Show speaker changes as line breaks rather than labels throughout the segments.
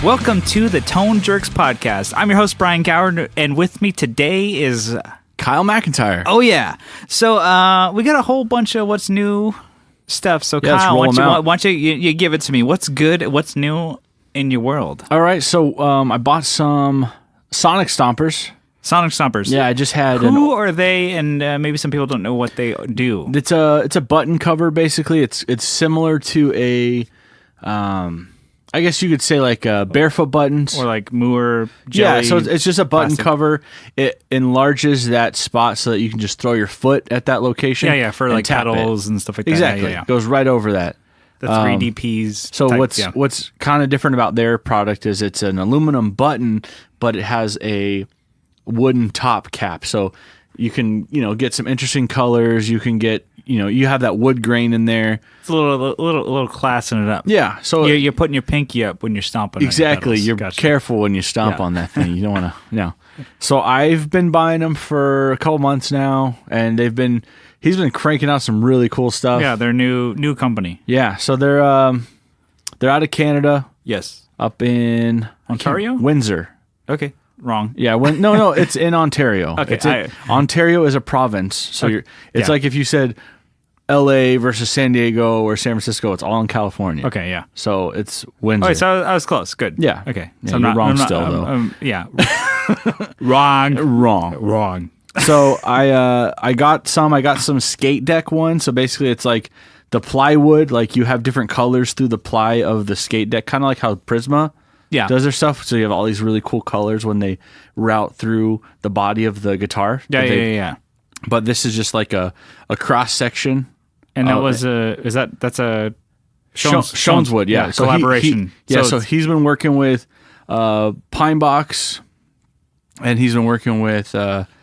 Welcome to the Tone Jerks podcast. I'm your host, Brian Gower, and with me today is
Kyle McIntyre.
Oh, yeah. So we got a whole bunch of what's new stuff. So,
yeah,
Kyle, why don't you give it to me? What's good? What's new in your world?
All right. So I bought some Sonic Stompers.
Sonic Stompers.
Yeah, I just had.
Who are they? And maybe some people don't know what they do.
It's a button cover. Basically, it's similar to a. I guess you could say like barefoot buttons.
Or like Moore jelly.
Yeah, so it's just a button
plastic.
cover. It enlarges that spot so that you can just throw your foot at that location.
Yeah, for like pedals and stuff like that.
Exactly.
Yeah.
It goes right over that.
The 3DPs.
So
type,
what's kind of different about their product is it's an aluminum button, but it has a wooden top cap. So you can, get some interesting colors. You can get, you have that wood grain in there.
It's a little classing it up.
Yeah. So
you're putting your pinky up when you're stomping.
Exactly. You're careful when you stomp on that thing. You don't want to, So I've been buying them for a couple months now, and he's been cranking out some really cool stuff.
Yeah, they're new company.
Yeah. So they're out of Canada.
Yes.
Up in
Ontario?
Windsor.
Okay. Wrong.
Yeah, no, it's in Ontario.
Okay,
Ontario is a province, so it's like if you said L.A. versus San Diego or San Francisco, it's all in California.
Okay, yeah.
So it's Windsor.
Okay, so I was close. Good.
Yeah.
Okay.
Yeah,
So
you're wrong still, though.
Yeah. Wrong.
So I got some skate deck ones. So basically, it's like the plywood. Like you have different colors through the ply of the skate deck, kind of like how Prisma.
Yeah.
Does their stuff. So you have all these really cool colors when they route through the body of the guitar.
Yeah.
But this is just like a cross section.
And that was that's a
Shones Wood, yeah. So
collaboration.
So he's been working with Pine Box, and he's been working with Sonic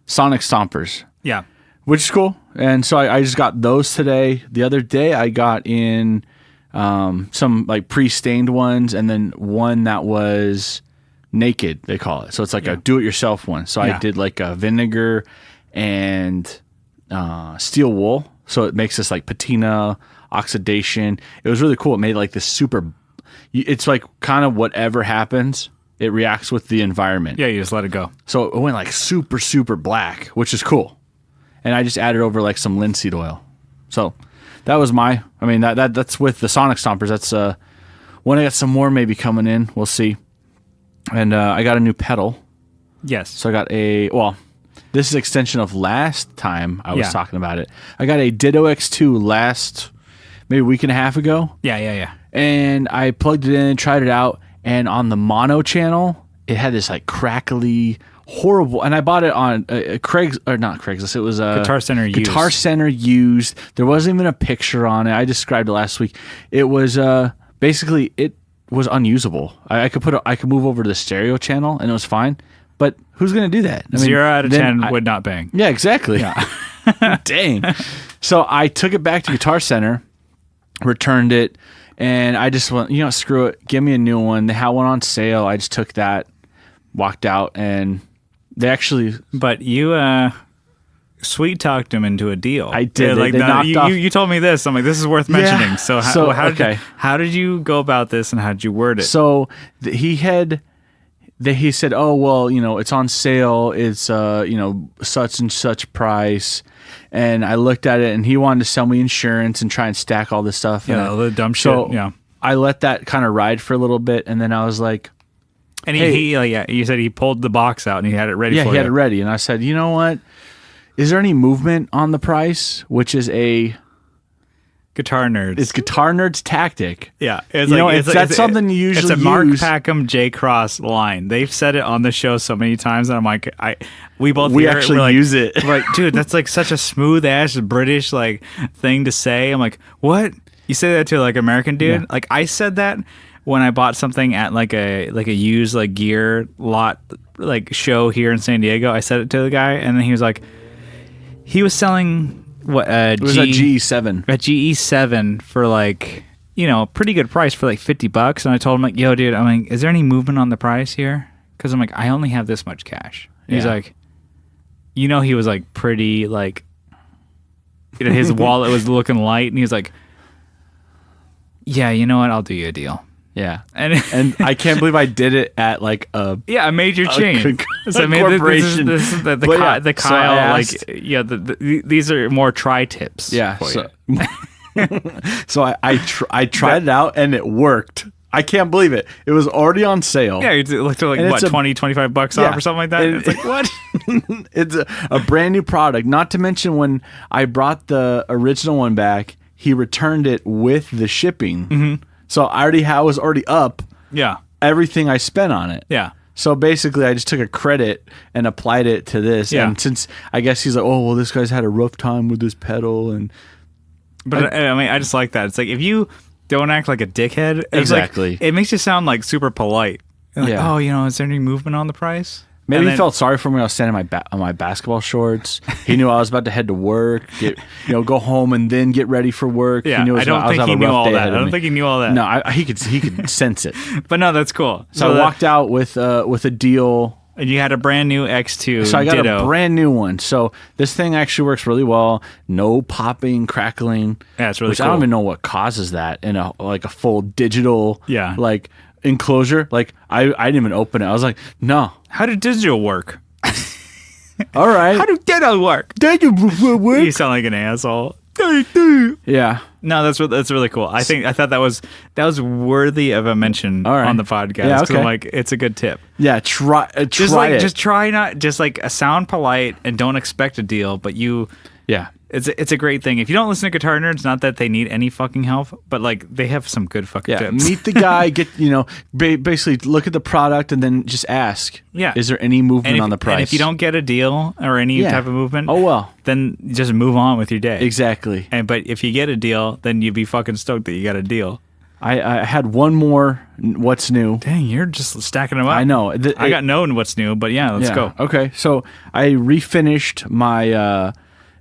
Stompers.
Yeah.
Which is cool. And so I just got those today. The other day I got in some like pre-stained ones, and then one that was naked, they call it. So it's like a do-it-yourself one. So I did like a vinegar and steel wool. So it makes this like patina oxidation. It was really cool. It made like this super. It's like kind of whatever happens, it reacts with the environment.
Yeah, you just let it go.
So it went like super, super black, which is cool. And I just added over like some linseed oil. So that was that's with the Sonic Stompers. That's when I got some more maybe coming in. We'll see. And I got a new pedal.
Yes.
So I got this is extension of last time I was talking about it. I got a Ditto X2 last maybe a week and a half ago.
Yeah.
And I plugged it in, tried it out, and on the mono channel, it had this like crackly, horrible. And I bought it on not Craigslist. It was
Guitar Center used.
Guitar Center used. There wasn't even a picture on it. I described it last week. It was basically it was unusable. I could move over to the stereo channel and it was fine. But who's going to do that?
0 out of 10 would not bang.
Yeah, exactly. Yeah. Dang. So I took it back to Guitar Center, returned it, and I just went, screw it. Give me a new one. They had one on sale. I just took that, walked out, and they actually...
But you sweet talked him into a deal.
I did.
They knocked off. You told me this. I'm like, this is worth mentioning.
Yeah.
So how did you go about this, and how did you word it?
So he said, oh, well, it's on sale. It's, such and such price. And I looked at it, and he wanted to sell me insurance and try and stack all this stuff.
Yeah, the dumb shit.
So
yeah.
I let that kind of ride for a little bit, and then I was like...
And you said he pulled the box out, and he had it ready for you.
Yeah, he had it ready. And I said, you know what? Is there any movement on the price? Which is a...
Guitar Nerds.
It's Guitar Nerds tactic.
Yeah.
That's something you usually use.
It's a Mark Packham, J. Cross line. They've said it on the show so many times, and I'm like, we
actually use it.
We're like, dude, that's like such a smooth ass British like thing to say. I'm like, what? You say that to like American dude?
Yeah.
Like I said that when I bought something at like a used like gear lot like show here in San Diego. I said it to the guy, and then he was like, he was selling. What
it was a GE7.
A GE7 for like, a pretty good price for like $50. And I told him like, yo, dude, I'm like, is there any movement on the price here? Because I'm like, I only have this much cash. And he's like, he was like pretty like, his wallet was looking light, and he was like, yeah, you know what? I'll do you a deal. And
and I can't believe I did it at like a
a major chain. So I mean,
corporation.
this is the Kyle, these are more tri-tips.
Yeah.
for
So,
you.
so I tried it out and it worked. I can't believe it. It was already on sale.
Yeah, it looked like
And
what,
it's
25 bucks off or something like that.
And
It's like, what?
It's a brand new product. Not to mention when I brought the original one back, he returned it with the shipping.
Mm-hmm.
So I was already up
Yeah.
everything I spent on it.
Yeah.
So basically, I just took a credit and applied it to this.
Yeah.
And since I guess he's like, oh, well, this guy's had a rough time with this pedal. And
But I mean, I just like that. It's like if you don't act like a dickhead, it's
Exactly.
like, it makes you sound like super polite. Like,
Yeah.
oh, is there any movement on the price?
maybe
And
he
then-
felt sorry for me when I was standing on my basketball shorts. He knew I was about to head to work, go home and then get ready for work.
Yeah,
he knew
I don't think he knew all that. I don't
me.
think he knew all that.
No, he could sense it.
But no, that's cool.
So I walked out with a deal.
And you had a brand new X2
So I got
Ditto.
a brand new one. So this thing actually works really well. No popping, crackling.
Yeah, it's really
which
cool.
I don't even know what causes that in a full digital
Yeah.
enclosure. I didn't even open it. I was like, no.
How did digital work?
All right.
How did Ditto work?
Digital work?
You sound like an asshole.
Yeah.
No, that's really cool. I thought that was worthy of a mention
All right.
on the podcast.
Yeah,
'Cause
okay.
I'm like, it's a good tip.
Yeah. Try it.
Just try not sound polite and don't expect a deal, but
Yeah.
it's a great thing. If you don't listen to Guitar Nerds, not that they need any fucking help, but they have some good fucking
Yeah,
tips.
meet the guy. Get basically look at the product and then just ask.
Yeah.
Is there any movement on the price?
And if you don't get a deal or any type of movement,
oh well.
then just move on with your day.
Exactly.
But if you get a deal, then you'd be fucking stoked that you got a deal.
I had one more. What's new?
Dang, you're just stacking them up.
I know.
I got no what's new, but yeah, let's go.
Okay, so I refinished my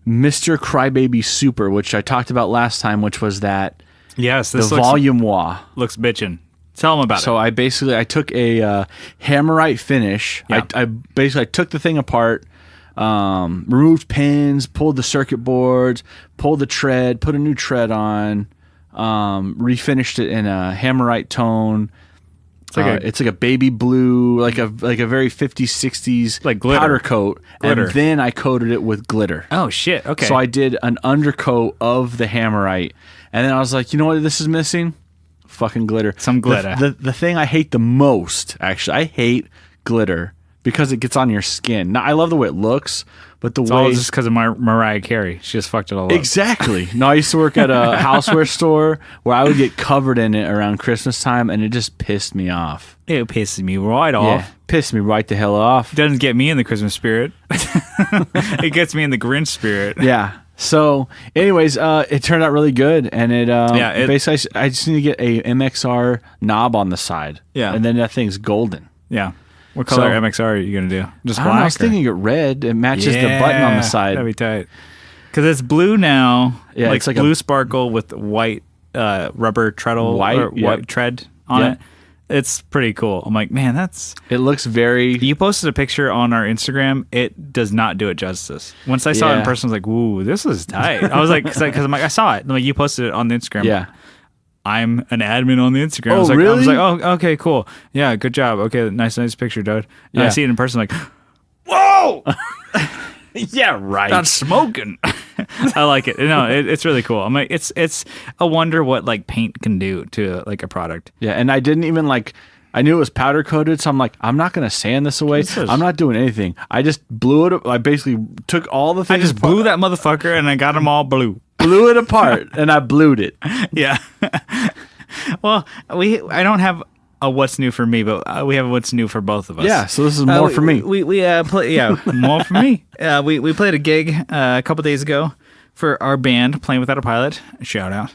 Mr. Crybaby Super, which I talked about last time, which was that
Yes,
the
this
volume wah.
looks bitchin'. Tell them about
So I took a hammerite finish.
Yeah.
I took the thing apart, removed pins, pulled the circuit boards, pulled the tread, put a new tread on, refinished it in a hammerite tone. It's like a baby blue, like a very 50s, 60s
Like glitter.
powder coat.
Glitter.
And then I coated it with glitter.
Oh shit! Okay.
So I did an undercoat of the hammerite. And then I was like, you know what this is missing? Fucking glitter.
Some glitter.
The thing I hate the most, actually, I hate glitter because it gets on your skin. Now, I love the way it looks, but the
it's
way...
all just because of Mariah Carey. She just fucked it all up.
Exactly. No, I used to work at a houseware store where I would get covered in it around Christmas time, and it just pissed me off.
It pisses me right off.
Yeah, pissed me right the hell off.
It doesn't get me in the Christmas spirit. It gets me in the Grinch spirit.
Yeah. So, anyways, it turned out really good, and basically I just need to get a MXR knob on the side.
Yeah.
And then that thing's golden.
Yeah. What color
So-
MXR are you gonna do? Just
I
black?
don't know, I was
or-
thinking it red. It matches the button on the side.
That'd be tight. Because it's blue now.
Yeah,
like
it's like
blue
a-
sparkle with white rubber treadle,
White, yep.
white tread on
Yep.
it. It's pretty cool. I'm like, man,
It looks very...
You posted a picture on our Instagram. It does not do it justice. Once I saw it in
Yeah.
person, I was like, "Ooh, this is tight." I was like, because I'm like, I saw it. I'm like, you posted it on the Instagram.
Yeah.
I'm an admin on the Instagram.
Oh,
I was like,
really?
oh, okay, cool. Yeah, good job. Okay, nice picture, dude. And I
Yeah.
see it in person, like, whoa,
Yeah, right.
that's smoking. I like it. No, it's really cool. I'm like, it's a wonder what like paint can do to like a product.
Yeah, and I didn't even I knew it was powder coated, so I'm like, I'm not going to sand this away.
This is-
I'm not doing anything. I just blew it up. I basically took all the
I
things
just blew that motherfucker and I got them all blue.
blew it apart, and I blued it.
Yeah. Well, I don't have a what's new for me, but we have what's new for both of us.
Yeah, so this is more for me.
We play more for me. We played a gig a couple days ago for our band, Playing Without a Pilot. Shout out.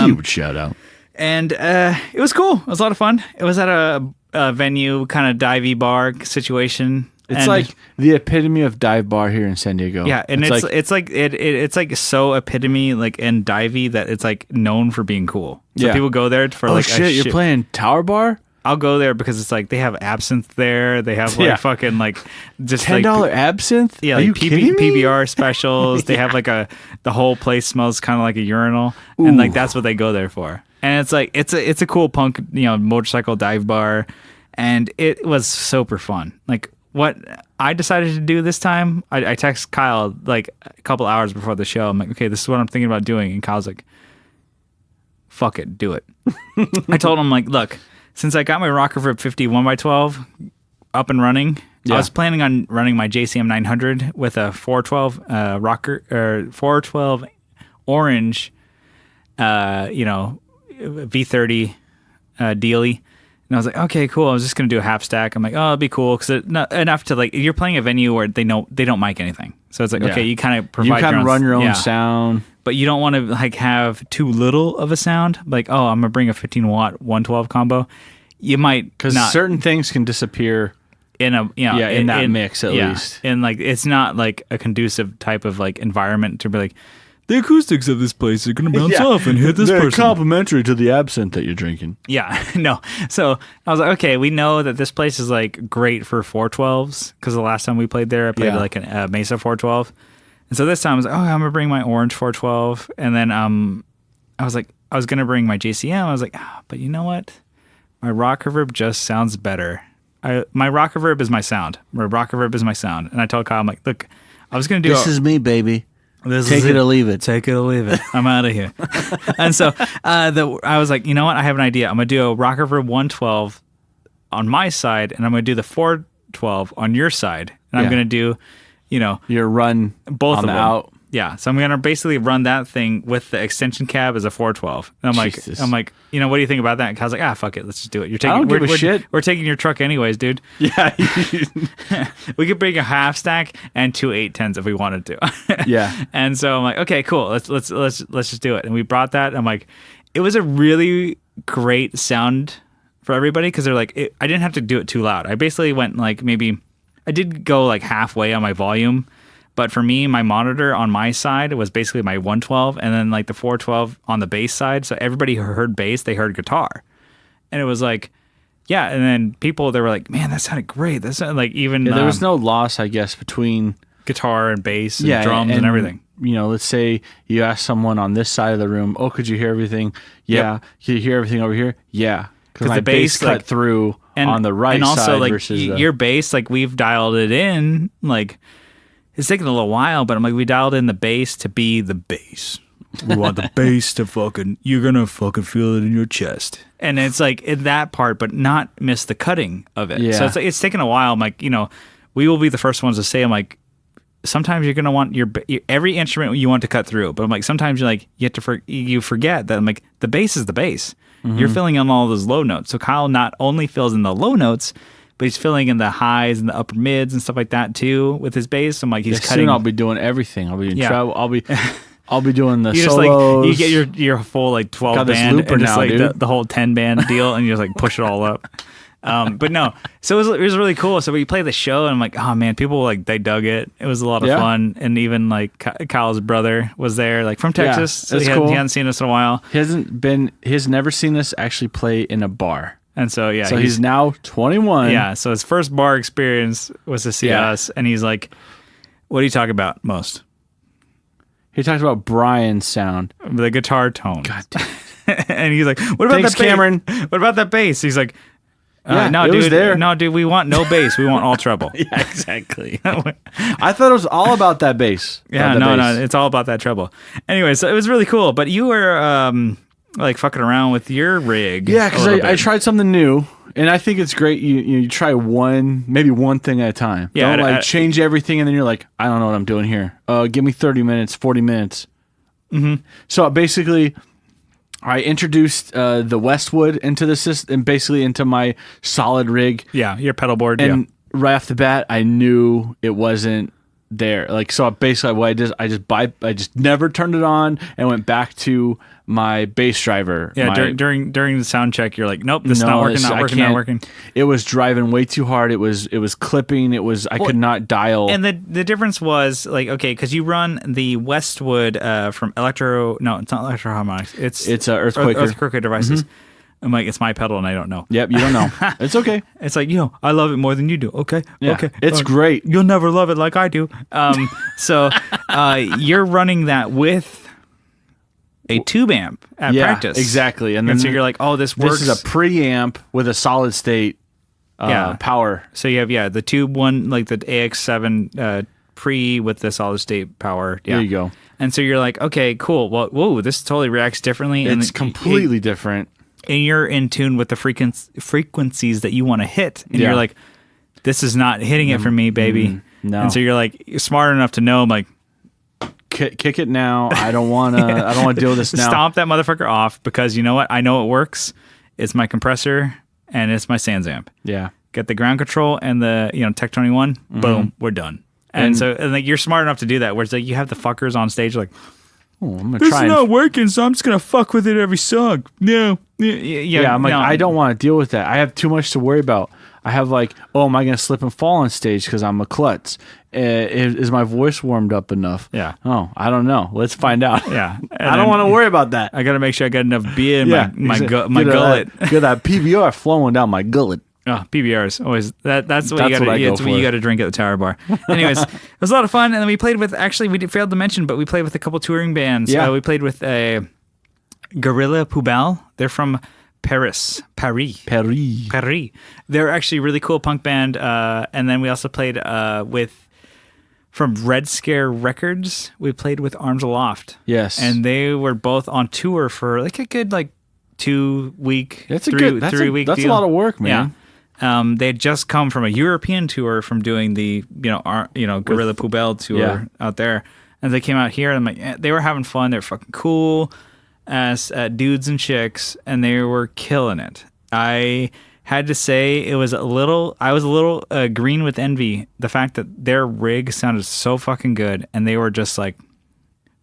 Huge shout out.
And it was cool. It was a lot of fun. It was at a venue, kind of divey bar situation.
It's
And-
like the epitome of dive bar here in San Diego.
yeah, and it's like so epitome like and divey that it's like known for being cool. So
Yeah.
people go there for
oh
like
shit, you're playing Tower Bar?
I'll go there because it's like they have absinthe there. They have like
Yeah.
fucking like just
$10
like
absinthe?
yeah,
Are
like
you kidding me?
PBR specials. They have like the whole place smells kind of like a urinal, and like
Ooh.
that's what they go there for. And it's like it's a cool punk, motorcycle dive bar, and it was super fun. Like what I decided to do this time, I text Kyle like a couple hours before the show. I'm like, okay, this is what I'm thinking about doing, and Kyle's like, fuck it, do it. I told him like, look, since I got my Rocker Rib 50 1x12 up and running, I was planning on running my JCM 900 with a 412 rocker or 412 orange, V30 dealy. And I was like, okay, cool. I was just gonna do a half stack. I'm like, oh, it'd be cool because enough to like you're playing a venue where they don't mic anything, so it's like okay, you kind of provide.
You kind of run your own sound,
but you don't want to like have too little of a sound. Like, oh, I'm gonna bring a 15 watt 112 combo. You might
because certain things can disappear
in a
in that mix at least.
And like it's not like a conducive type of like environment to be like. The acoustics of this place are going to bounce off and hit this person.
They're complimentary to the absinthe that you're drinking.
Yeah, no. So I was like, okay, we know that this place is like great for 412s because the last time we played there, I played like a Mesa 412. And so this time I was like, oh, I'm going to bring my orange 412. And then I was like, I was going to bring my JCM. I was like, but you know what? My rock reverb just sounds better. My rock reverb is my sound. My rock reverb is my sound. And I told Kyle, I'm like, look, I was going to do
This is me, baby.
Take
it or leave it.
Take it or leave it. I'm out of here. And so I was like, you know what? I have an idea. I'm going to do a Rock Reverb 112 on my side, and I'm going to do the 412 on your side. And I'm going to do,
your run
both
on
of
the
them.
out.
Yeah. So I'm going to basically run that thing with the extension cab as a 412. And I'm like, what do you think about that? And Kyle's like, fuck it. Let's just do it.
I don't give a shit.
We're taking your truck anyways, dude.
Yeah.
We could bring a half stack and 2 810s if we wanted to.
Yeah.
And so I'm like, okay, cool. Let's just do it. And we brought that. I'm like, it was a really great sound for everybody because they're like, I didn't have to do it too loud. I basically went like I did go like halfway on my volume. But for me, my monitor on my side was basically my 112 and then like the 412 on the bass side. So everybody who heard bass, they heard guitar. And it was like, yeah. And then people, they were like, man, that sounded great. That sounded like even...
there was no loss, I guess, between...
guitar and bass and drums and everything.
Let's say you ask someone on this side of the room, oh, could you hear everything? Yeah. Yep. Could you hear everything over here? Yeah. Because the bass cut through on the right side. And also like versus
your bass, like we've dialed it in, like... It's taken a little while, but I'm like, we dialed in the bass to be the bass. We want the bass to you're going to fucking feel it in your chest. And it's like in that part, but not miss the cutting of it.
Yeah.
So it's like, it's taken a while. I'm like, we will be the first ones to say, I'm like, sometimes you're going to want every instrument you want to cut through. But I'm like, sometimes you're like, you forget that I'm like, the bass is the bass. Mm-hmm. You're filling in all those low notes. So Kyle not only fills in the low notes, but he's filling in the highs and the upper mids and stuff like that too with his bass. I'm like, he's cutting.
Soon I'll be doing everything. I'll be in trouble. I'll be doing the
you
solos.
Just like you get your full like 12 band and just like the whole 10 band deal, and you just like push it all up. But no, so it was really cool. So we played the show, and I'm like, oh man, people like they dug it. It was a lot of fun, and even like Kyle's brother was there, like from Texas.
Yeah,
so
cool.
He hadn't seen us in a while.
He's never seen us actually play in a bar.
And so, yeah.
So he's now 21.
Yeah. So his first bar experience was to see us. And he's like, what do you talk about most?
He talks about Brian's sound.
The guitar tone.
God damn.
And he's like, what about that bass?
Cameron.
What about that bass? He's like,
no,
dude.
Was there.
No, dude, we want no bass. We want all treble.
Yeah, exactly. I thought it was all about that bass.
Yeah, no, it's all about that treble. Anyway, so it was really cool. But you were... like fucking around with your rig.
Yeah, because I tried something new, and I think it's great. You try maybe one thing at a time.
Yeah,
don't change everything, and then you're like, I don't know what I'm doing here. Give me 30 minutes, 40 minutes.
Mm-hmm.
So basically, I introduced the Westwood into the system, and basically into my solid rig.
Yeah, your pedal board.
And right off the bat, I knew it wasn't there. Like, so basically what I just never turned it on and went back to my bass driver.
Yeah, during the sound check, you're like, nope, this is not working.
It was driving way too hard. It was clipping. I could not dial.
And the difference was like, okay, because you run the Westwood from Electro. No, it's not Electro Harmonics. It's Earthquaker devices. Mm-hmm. I'm like, it's my pedal and I don't know.
Yep, you don't know. It's okay.
It's like, I love it more than you do. Okay.
Yeah,
okay.
It's great.
You'll never love it like I do. So you're running that with a tube amp at practice.
Exactly. And
And
then
so you're like, oh, this works.
This is a preamp with a solid state power.
So you have the tube one, like the AX7 pre with the solid state power. Yeah.
There you go.
And so you're like, okay, cool. Well, whoa, this totally reacts differently.
It's completely different.
And you're in tune with the frequencies that you want to hit. And you're like, this is not hitting it for me, baby.
No.
And so you're like, you're smart enough to know, I'm like,
kick it now. I don't want to deal with this now.
Stomp that motherfucker off, because you know what? I know it works. It's my compressor and it's my Sans amp.
Yeah.
Get the ground control and the Tech 21. Boom, we're done. And so like you're smart enough to do that. Where it's like you have the fuckers on stage like,
oh, I'm gonna
this
try.
Is not working, so I'm just gonna fuck with it every song. No.
Yeah, I'm like, I don't want to deal with that. I have too much to worry about. I have like, oh, am I going to slip and fall on stage because I'm a klutz? Is my voice warmed up enough?
Yeah.
Oh, I don't know. Let's find out.
Yeah.
I don't want to worry about that.
I got to make sure I got enough beer in my gullet.
Get that PBR flowing down my gullet.
Oh, PBRs always. That's what you got to. It's what you got to drink at the Tower Bar. Anyways, it was a lot of fun, and then we played with. Actually, we failed to mention, but we played with a couple touring bands.
Yeah.
We played with Gorilla Poubelle. They're from Paris. They're actually a really cool punk band. And then we also played from Red Scare Records. We played with Arms Aloft.
Yes.
And they were both on tour for like a good 2 week,
that's
3 week
That's
deal.
a lot of work, man.
Yeah. They had just come from a European tour from doing the Gorilla Poubelle tour out there, and they came out here and they were having fun. They're fucking cool as dudes and chicks, and they were killing it. I had to say I was a little green with envy, the fact that their rig sounded so fucking good, and they were just like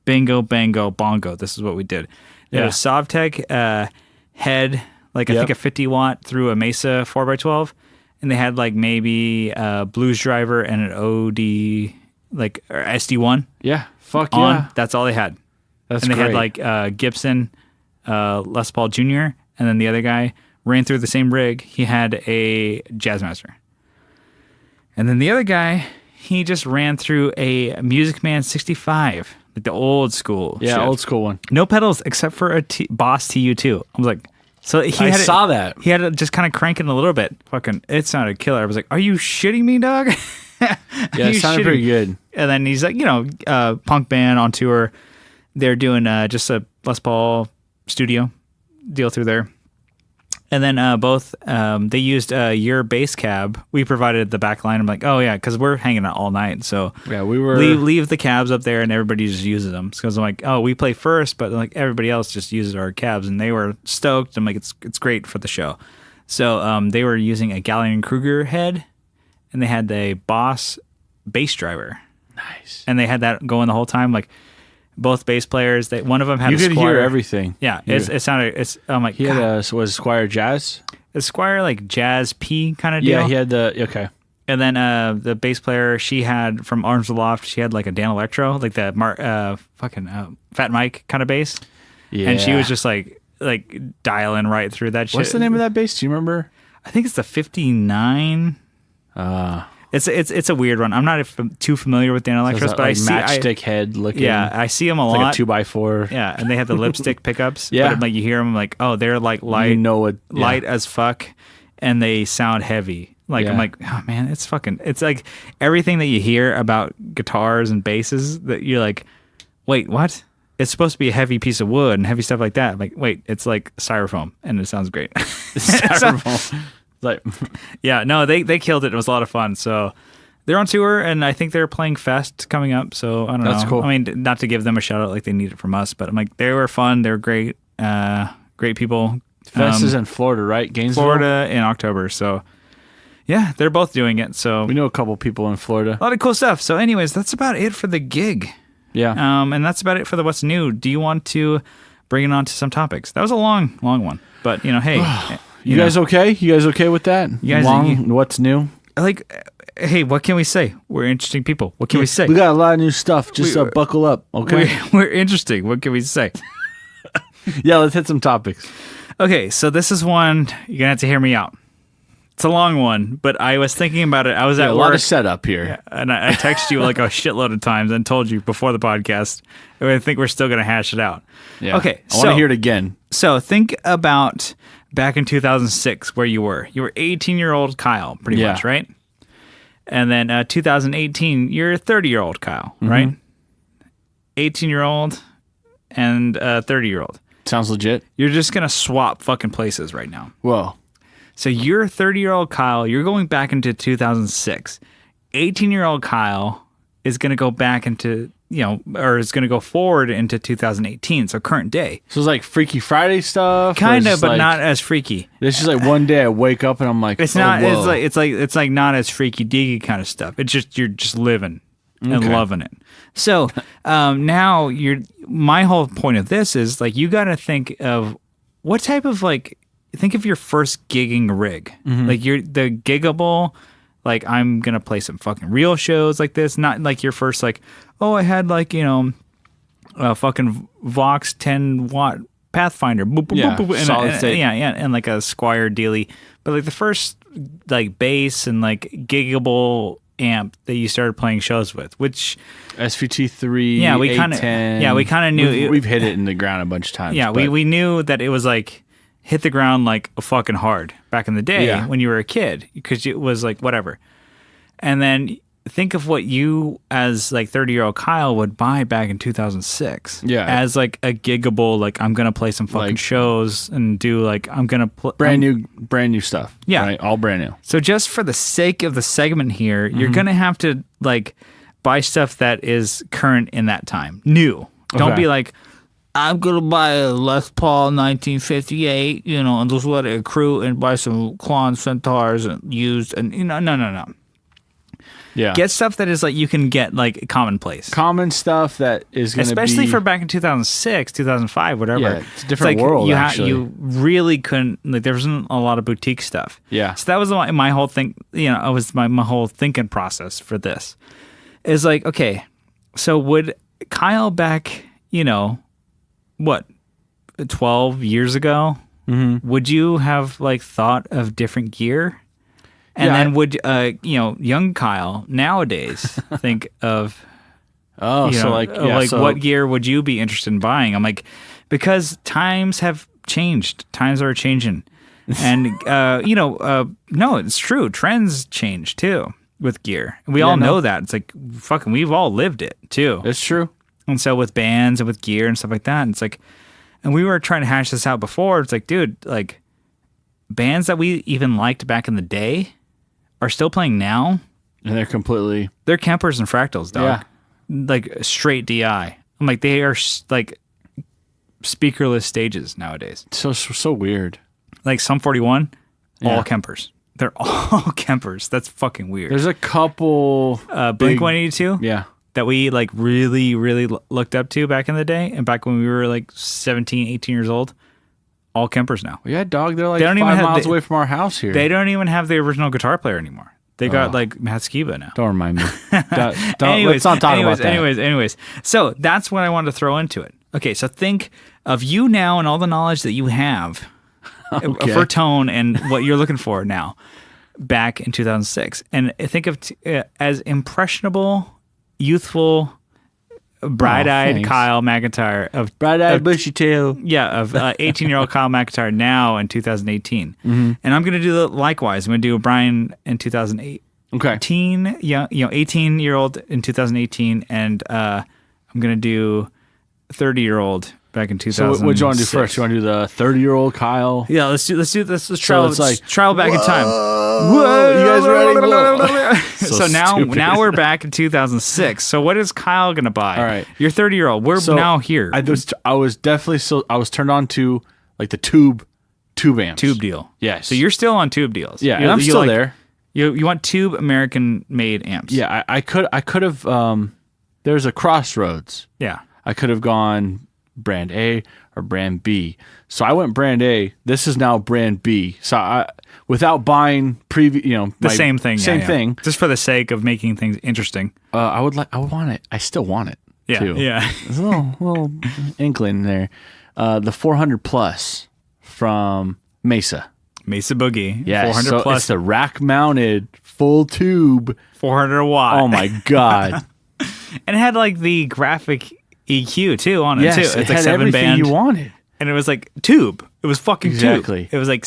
bingo bango bongo, this is what we did. They had a Sovtech head, like I think a 50 watt through a Mesa 4x12, and they had like maybe a Blues Driver and an OD or SD1 on. That's all they had.
That's
and they
great.
had like Gibson, Les Paul Jr., and then the other guy ran through the same rig. He had a Jazzmaster. And then the other guy, he just ran through a Music Man 65, like the old school shit.
Old school one.
No pedals except for a Boss TU2. I was like, so he
saw that.
He had to just kind of crank it a little bit. Fucking, it sounded killer. I was like, are you shitting me, dog?
It sounded pretty good.
And then he's like, punk band on tour. They're doing just a Les Paul studio deal through there. And then both, they used your bass cab. We provided the back line. I'm like, oh, yeah, because we're hanging out all night. So
we were
leave the cabs up there and everybody just uses them. Because I'm like, oh, we play first, but like everybody else just uses our cabs. And they were stoked. I'm like, it's great for the show. So they were using a Gallagher-Kruger head, and they had the Boss bass driver.
Nice.
And they had that going the whole time. Like, both bass players, one of them had
you
a
could
Squire.
Hear everything.
Yeah, it sounded. I'm like,
he had was Squire Jazz.
A Squire like Jazz P kind of deal.
Yeah, he had okay.
And then the bass player, she had from Arms Aloft, she had like a Dan Electro, like the Fat Mike kind of bass. Yeah, and she was just like dialing right through that shit.
What's the name of that bass? Do you remember?
I think it's the 59. It's a weird one. I'm not too familiar with Dan Electros, but I see
matchstick head looking.
Yeah, I see them a lot.
Like a 2x4.
Yeah, and they have the lipstick pickups.
Yeah,
but like you hear them, like, oh, they're like light, light as fuck, and they sound heavy. Like I'm like, oh man, it's like everything that you hear about guitars and basses that you're like, wait, what? It's supposed to be a heavy piece of wood and heavy stuff like that. I'm like, wait, it's like styrofoam, and it sounds great.
Styrofoam.
They killed it. It was a lot of fun. So they're on tour, and I think they're playing Fest coming up. So I don't know.
That's cool.
I mean, not to give them a shout out like they need it from us, but I'm like, they were fun. They're great, great people.
Fest is in Florida, right? Gainesville,
Florida in October. So yeah, they're both doing it. So
we know a couple people in Florida.
A lot of cool stuff. So anyways, that's about it for the gig.
Yeah.
And that's about it for the What's New. Do you want to bring it on to some topics? That was a long one, but hey.
You guys okay? You guys okay with that?
You guys,
what's new?
Like, hey, what can we say? We're interesting people. What can we say?
We got a lot of new stuff. Just buckle up, okay?
We're interesting. What can we say?
Yeah, let's hit some topics.
Okay, so this is one, you're going to have to hear me out. It's a long one, but I was thinking about it. I was at
a
work.
lot of setup here.
And I texted you like a shitload of times and told you before the podcast. I think we're still going to hash it out.
Yeah.
Okay.
I want to hear it again.
So think about back in 2006 where you were. You were 18-year-old Kyle, pretty much, right? And then 2018, you're 30-year-old Kyle, right? 18-year-old and 30-year-old.
Sounds legit.
You're just going to swap fucking places right now.
Whoa.
So you're 30-year-old Kyle. You're going back into 2006. 18-year-old Kyle is going to go back into, or is going to go forward into 2018. So current day.
So it's like Freaky Friday stuff?
Kind of, but not as freaky.
It's just like one day I wake up and I'm like,
it's not. Whoa. It's like not as freaky deaky kind of stuff. It's just you're just living and loving it. So now my whole point of this is like you got to think of what type of think of your first gigging rig. Like the giggable, like I'm gonna play some fucking real shows like this. Not like your first I had a fucking Vox 10 watt Pathfinder. Boop, boop, boop, boop,
solid state.
And like a Squire dealy. But like the first bass and giggable amp that you started playing shows with, which
SVT3,
we kind of knew
we've hit it in the ground a bunch of times.
Yeah, we knew that it was hit the ground fucking hard back in the day when you were a kid, because it was whatever. And then think of what you as 30-year-old Kyle would buy back in 2006. Yeah, as a giggable, I'm gonna play some fucking shows and do I'm gonna play
brand new stuff. Yeah, right? All brand new.
So just for the sake of the segment here, you're gonna have to buy stuff that is current in that time, new. Don't be I'm going to buy a Les Paul 1958, and just let it accrue and buy some Klon Centaurs and used. And, no. Yeah. Get stuff that is you can get commonplace.
Common stuff that is going to be.
Especially for back in 2006, 2005, whatever.
Yeah, it's a different world, actually.
You really couldn't, there wasn't a lot of boutique stuff.
Yeah.
So that was my whole thing, it was my whole thinking process for this. Is okay, so would Kyle back, what, 12 years ago, would you have thought of different gear? And then would young Kyle nowadays think of what gear would you be interested in buying? I'm because times have changed, times are changing, and no, it's true, trends change too with gear. We all know that. It's fucking, we've all lived it too.
It's true.
And so with bands and with gear and stuff like that, it's and we were trying to hash this out before. It's dude, bands that we even liked back in the day are still playing now.
And
they're Kempers and Fractals, dog. Yeah. Straight DI. I'm they are speakerless stages nowadays.
So weird.
Sum 41, all Kempers. They're all Kempers. That's fucking weird.
There's a couple
Blink 182.
Yeah.
That we really, really looked up to back in the day, and back when we were 17, 18 years old, all Kempers now.
Yeah, dog, they're 5 miles away from our house here.
They don't even have the original guitar player anymore. They got Matt Skiba now.
Don't remind me. Let's not talk about that.
Anyways, so that's what I wanted to throw into it. Okay, so think of you now and all the knowledge that you have for tone and what you're looking for now, back in 2006, and think of as impressionable, youthful, bright-eyed Kyle McIntyre of
bright-eyed bushy tail.
Yeah, of 18-year-old Kyle McIntyre now in 2018. And I'm going to do likewise. I'm going to do a Brian in 2008.
Okay.
18-year-old in 2018, and I'm going to do 30-year-old back in 2000.
So what do you want to do first? You want to do the 30-year-old Kyle?
Yeah, let's travel. Let's travel back in time.
Whoa, you guys ready? Whoa.
So now we're back in 2006. So what is Kyle gonna buy?
All right,
you're 30-year-old. We're now here.
I was definitely I was turned on to the tube amps.
Tube deal.
Yes.
So you're still on tube deals.
Yeah, and I'm still there.
You want tube American made amps.
Yeah, I could have. There's a crossroads.
Yeah,
I could have gone brand A or brand B. So I went brand A. This is now brand B. So without buying
the same thing.
Same thing.
Just for the sake of making things interesting.
I would want it. I still want it.
Yeah.
Too.
Yeah.
There's a little inkling there. The 400 Plus from Mesa.
Mesa Boogie.
Yeah,
400
so
plus.
it's the rack mounted full tube.
400 watt.
Oh my god!
And it had like the graphic EQ too on it
Yes,
too.
it
It's like
had
7
everything
band.
you wanted.
And it was like tube. It was fucking
Exactly.
tube. It was like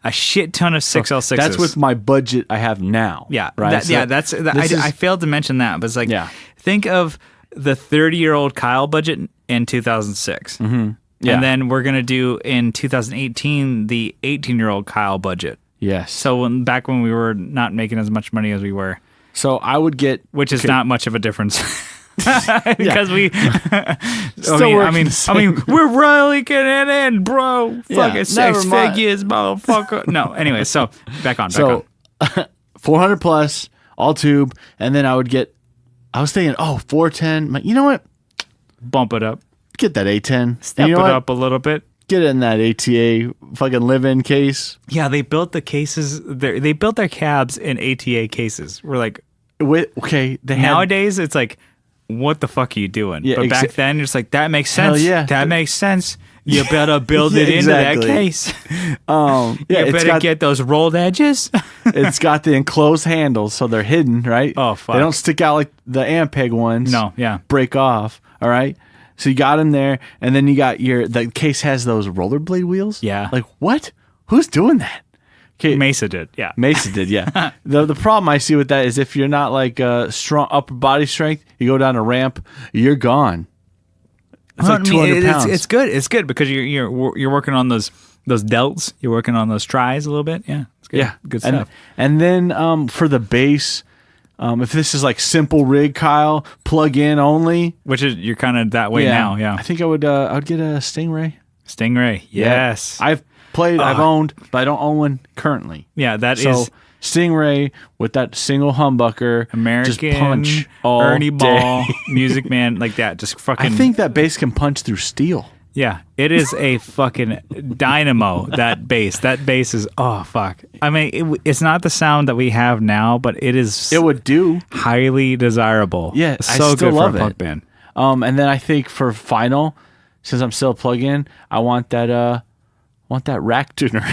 a shit ton of 6L6s.
That's with my budget I have now.
Yeah.
right.
I failed to mention that, but it's like, think of the 30-year-old Kyle budget in 2006.
Mm-hmm. Yeah.
And then we're going to do in 2018 the 18-year-old Kyle budget.
Yes.
So back when we were not making as much money as we were.
So I would get,
which is not much of a difference. Because we
Still
I mean we're really getting in, bro. Fucking 6 figures, motherfucker. No, anyway, so back on.
400 plus, all tube, and then I was thinking, 410. You know what?
Bump it up.
Get that A10.
Step it up a little bit.
Get it in that ATA fucking live-in case.
Yeah, they built the cases. They built their cabs in ATA cases. We're like, nowadays it's like, what the fuck are you doing?
Yeah,
but back then, you're just like, that makes sense.
Hell yeah.
That makes sense. You better build it into that case. You better get those rolled edges.
It's got the enclosed handles, so they're hidden, right?
Oh, fuck.
They don't stick out like the Ampeg ones.
No, yeah.
Break off, all right? So you got them there, and then you got the case has those rollerblade wheels.
Yeah.
Like, what? Who's doing that? Okay.
Mesa did, yeah.
Mesa did, yeah. The problem I see with that is if you're not like strong upper body strength, you go down a ramp, you're gone. It's like 200 pounds.
It's good. It's good because you're working on those delts. You're working on those tries a little bit. Yeah, it's good.
Yeah,
good stuff.
And then for the bass, if this is like simple rig, Kyle, plug in only,
which is you're kind of that way now. Yeah,
I think I would get a Stingray.
Stingray, yes.
Yeah. I've owned, but I don't own one currently.
Yeah,
so Stingray with that single humbucker,
American
just punch all
Ernie Ball,
day.
Music Man, like that. Just fucking.
I think that bass can punch through steel.
Yeah, it is a fucking dynamo. That bass is fuck. I mean, it's not the sound that we have now, but it is.
It would do
highly desirable.
Yeah,
so
I still
good
love
for a
it.
punk band.
And then I think for final, since I'm still plug-in, I want that rack tuner.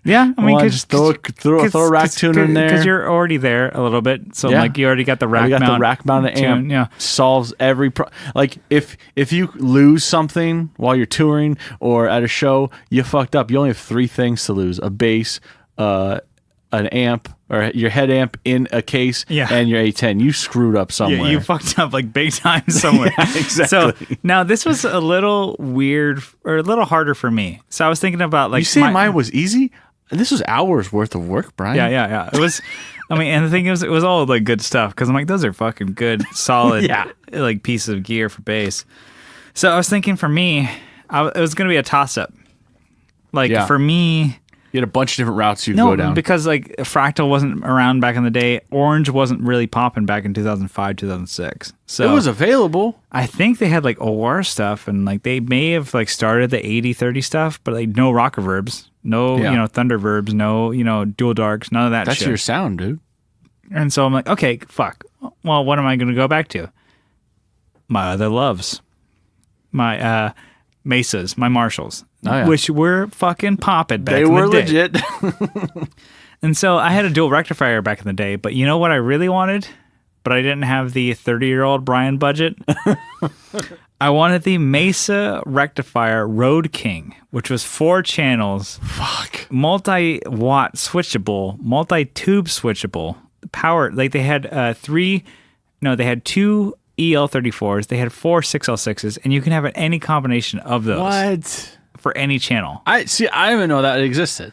Yeah, I mean,
just throw a rack tuner in there
because you're already there a little bit. So like you already got the rack mount.
The rack mounted amp.
Yeah,
solves every like if you lose something while you're touring or at a show, you fucked up. You only have 3 things to lose: a bass, an amp, or your head amp in a case, and your A10. You screwed up somewhere.
Yeah, you fucked up like big time somewhere.
Exactly.
So now this was a little weird or a little harder for me. So I was thinking about like
you say mine was easy. This was hours worth of work, Brian.
Yeah. It was. I mean, and the thing is, it was all like good stuff because I'm like, those are fucking good, solid, like pieces of gear for bass. So I was thinking for me, it was going to be a toss up. Like for me,
you had a bunch of different routes you could go down.
Because like Fractal wasn't around back in the day. Orange wasn't really popping back in 2005, 2006. So
it was available.
I think they had like OR stuff and like they may have like started the 80-30 stuff, but like no rock reverbs, no thunder verbs, no dual darks, none of that.
That's
shit.
your sound, dude.
And so I'm like, okay, fuck. Well, what am I going to go back to? My other loves, my Mesas, my Marshalls. Which were fucking popping back in the day.
They were legit.
And so I had a dual rectifier back in the day, but you know what I really wanted? But I didn't have the 30-year-old Brian budget. I wanted the Mesa rectifier Road King, which was 4 channels.
Fuck.
Multi-watt switchable, multi-tube switchable. Power, like they had they had 2 EL34s, they had 4 6L6s, and you can have any combination of those.
What?
For any channel.
I didn't even know that it existed.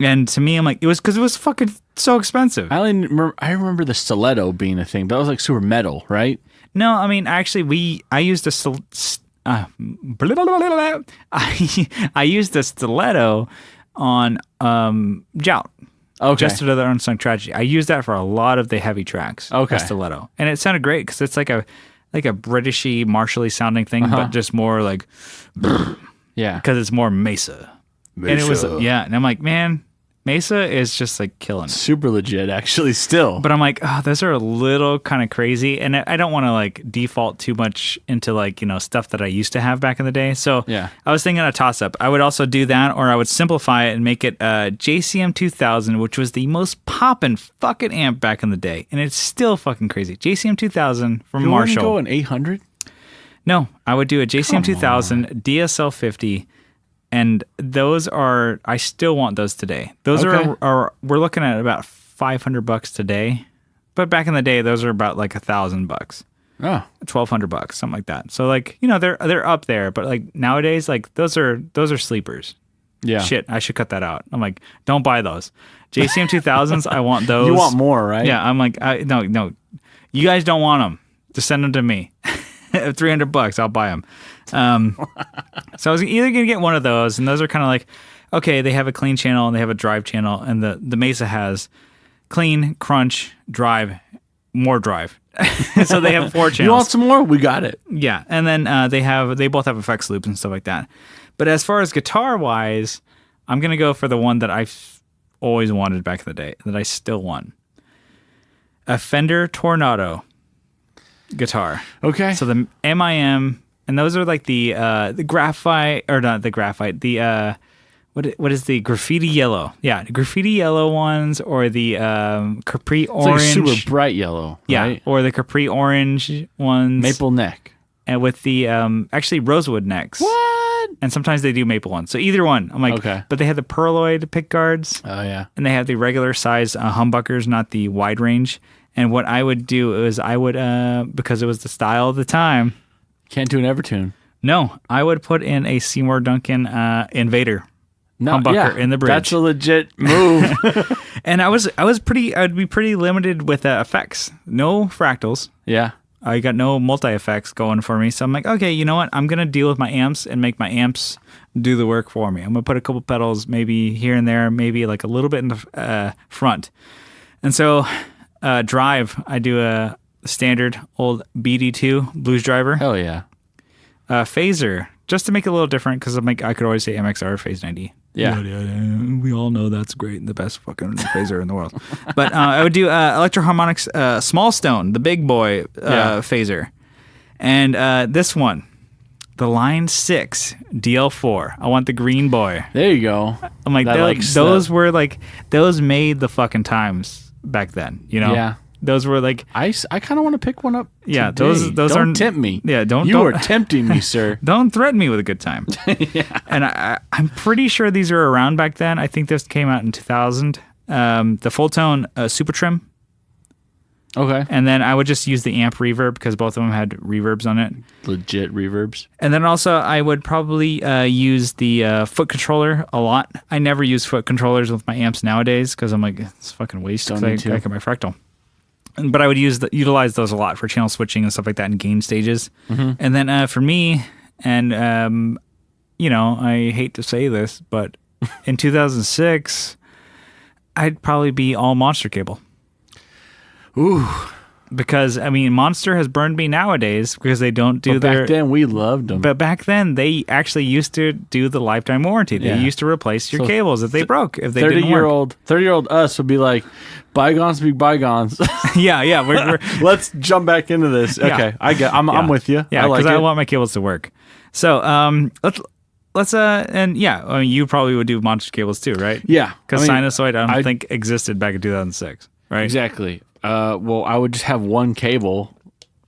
And to me, I'm like, it was because it was fucking so expensive.
I remember the stiletto being a thing, but that was like super metal, right?
No, I mean, actually, I used I used a stiletto on Jout.
Okay.
Just Another Unsung Tragedy. I used that for a lot of the heavy tracks.
Okay.
A stiletto. And it sounded great because it's like a Britishy, martially sounding thing, but just more like...
Yeah.
Because it's more Mesa. And it was, and I'm like, man, Mesa is just like killing it.
Super legit, actually, still.
But I'm like, oh, those are a little kind of crazy. And I don't want to like default too much into like, stuff that I used to have back in the day. So
Yeah.
I was thinking a toss up. I would also do that, or I would simplify it and make it JCM 2000, which was the most poppin' fucking amp back in the day. And it's still fucking crazy. JCM 2000 from
You
Marshall.
go an 800?
No, I would do a JCM 2000 DSL 50. And those are, I still want those today. Those
Okay.
are we're looking at about $500 today. But back in the day, those are about like $1,000,
Oh.
$1,200, something like that. So like, they're up there. But like nowadays, like those are sleepers.
Yeah.
Shit, I should cut that out. I'm like, don't buy those. JCM 2000s, I want those.
You want more, right?
Yeah, I'm like, no. You guys don't want them. Just send them to me. $300, I'll buy them. So I was either gonna get one of those, and those are kind of like, okay, they have a clean channel and they have a drive channel, and the Mesa has clean, crunch, drive, more drive. So they have 4 channels.
You want some more? We got it.
Yeah, and then they both have effects loops and stuff like that. But as far as guitar wise, I'm gonna go for the one that I've always wanted back in the day, that I still want. A Fender Tornado guitar.
Okay.
So the MIM, and those are like the graphite, or not the graphite, the what is the graffiti yellow? Yeah, the graffiti yellow ones, or the Capri
It's
orange.
like super bright yellow,
Yeah,
right?
or the Capri orange ones.
Maple neck.
And with the actually rosewood necks.
What?
And sometimes they do maple ones. So either one. I'm like,
Okay.
But they have the pearloid pick guards,
Oh, yeah.
and they have the regular size humbuckers, not the wide range. And what I would do is I would, because it was the style of the time.
Can't do an Evertune.
No, I would put in a Seymour Duncan Invader humbucker in the bridge.
That's a legit move.
And I'd be pretty limited with effects. No fractals.
Yeah.
I got no multi effects going for me. So I'm like, okay, you know what? I'm going to deal with my amps and make my amps do the work for me. I'm going to put a couple pedals maybe here and there, maybe like a little bit in the front. And so drive, I do a standard old BD2 blues driver.
Hell yeah.
Phaser, just to make it a little different, because I could always say MXR Phase 90.
Yeah.
We all know that's great, the best fucking phaser in the world. But I would do Electro-Harmonix Small Stone, the big boy phaser. And this one, the Line 6 DL4. I want the green boy.
There you go.
I'm like, those made the fucking times back then,
Yeah.
Those were like,
I kind of want to pick one up.
Yeah,
today.
those
don't
are
tempt me.
Yeah, don't.
You are tempting me, sir.
Don't threaten me with a good time.
Yeah.
And I'm pretty sure these are around back then. I think this came out in 2000. The full tone Super Trim.
Okay.
And then I would just use the amp reverb, because both of them had reverbs on it.
Legit reverbs.
And then also I would probably use the foot controller a lot. I never use foot controllers with my amps nowadays, because I'm like, it's fucking waste.
Don't
I
need to.
got my fractal. But I would utilize those a lot for channel switching and stuff like that in gain stages.
Mm-hmm.
And then for me, and I hate to say this, but in 2006, I'd probably be all Monster cable.
Ooh.
Because Monster has burned me nowadays, because they don't do
Back then we loved them.
But back then they actually used to do the lifetime warranty. They used to replace your cables if they broke, if they didn't work.
30-year-old us would be like, bygones be bygones.
Yeah. We're
Let's jump back into this. Okay, I'm with you.
Yeah,
because
I want my cables to work. So let's you probably would do Monster cables too, right?
Yeah,
Because Sinusoid I don't think existed back in 2006, right?
Exactly. Well, I would just have one cable,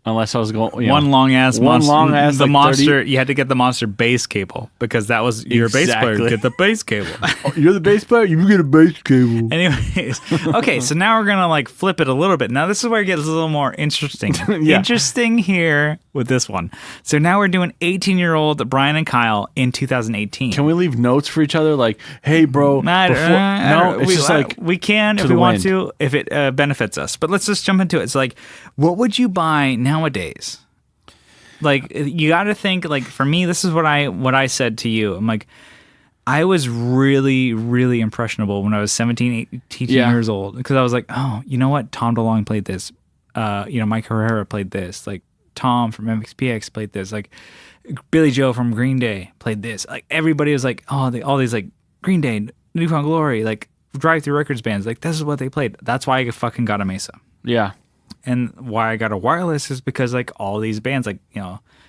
unless I was going
one long ass
the like
Monster.
30.
You had to get the Monster bass cable, because that was your bass player. Get the bass cable.
You're the bass player. You get a bass cable.
Anyways, okay, so now we're gonna flip it a little bit. Now this is where it gets a little more interesting.
Yeah.
Interesting here with this one. So now we're doing 18-year-old Brian and Kyle in 2018.
Can we leave notes for each other? Like, hey, bro. It's just like
we can if we want to, if it benefits us. But let's just jump into it. It's like, what would you buy nowadays? Like, you got to think. Like, for me, this is what I said to you. I'm like, I was really, really impressionable when I was 17, 18 years old, because I was like, oh, you know what? Tom DeLonge played this. Mike Herrera played this. Like, Tom from MXPX played this. Like, Billy Joe from Green Day played this. Like, everybody was like, oh, all these like Green Day, Newfound Glory, like drive-through records bands. Like, this is what they played. That's why I fucking got a Mesa.
Yeah.
And why I got a wireless is because like all these bands, like,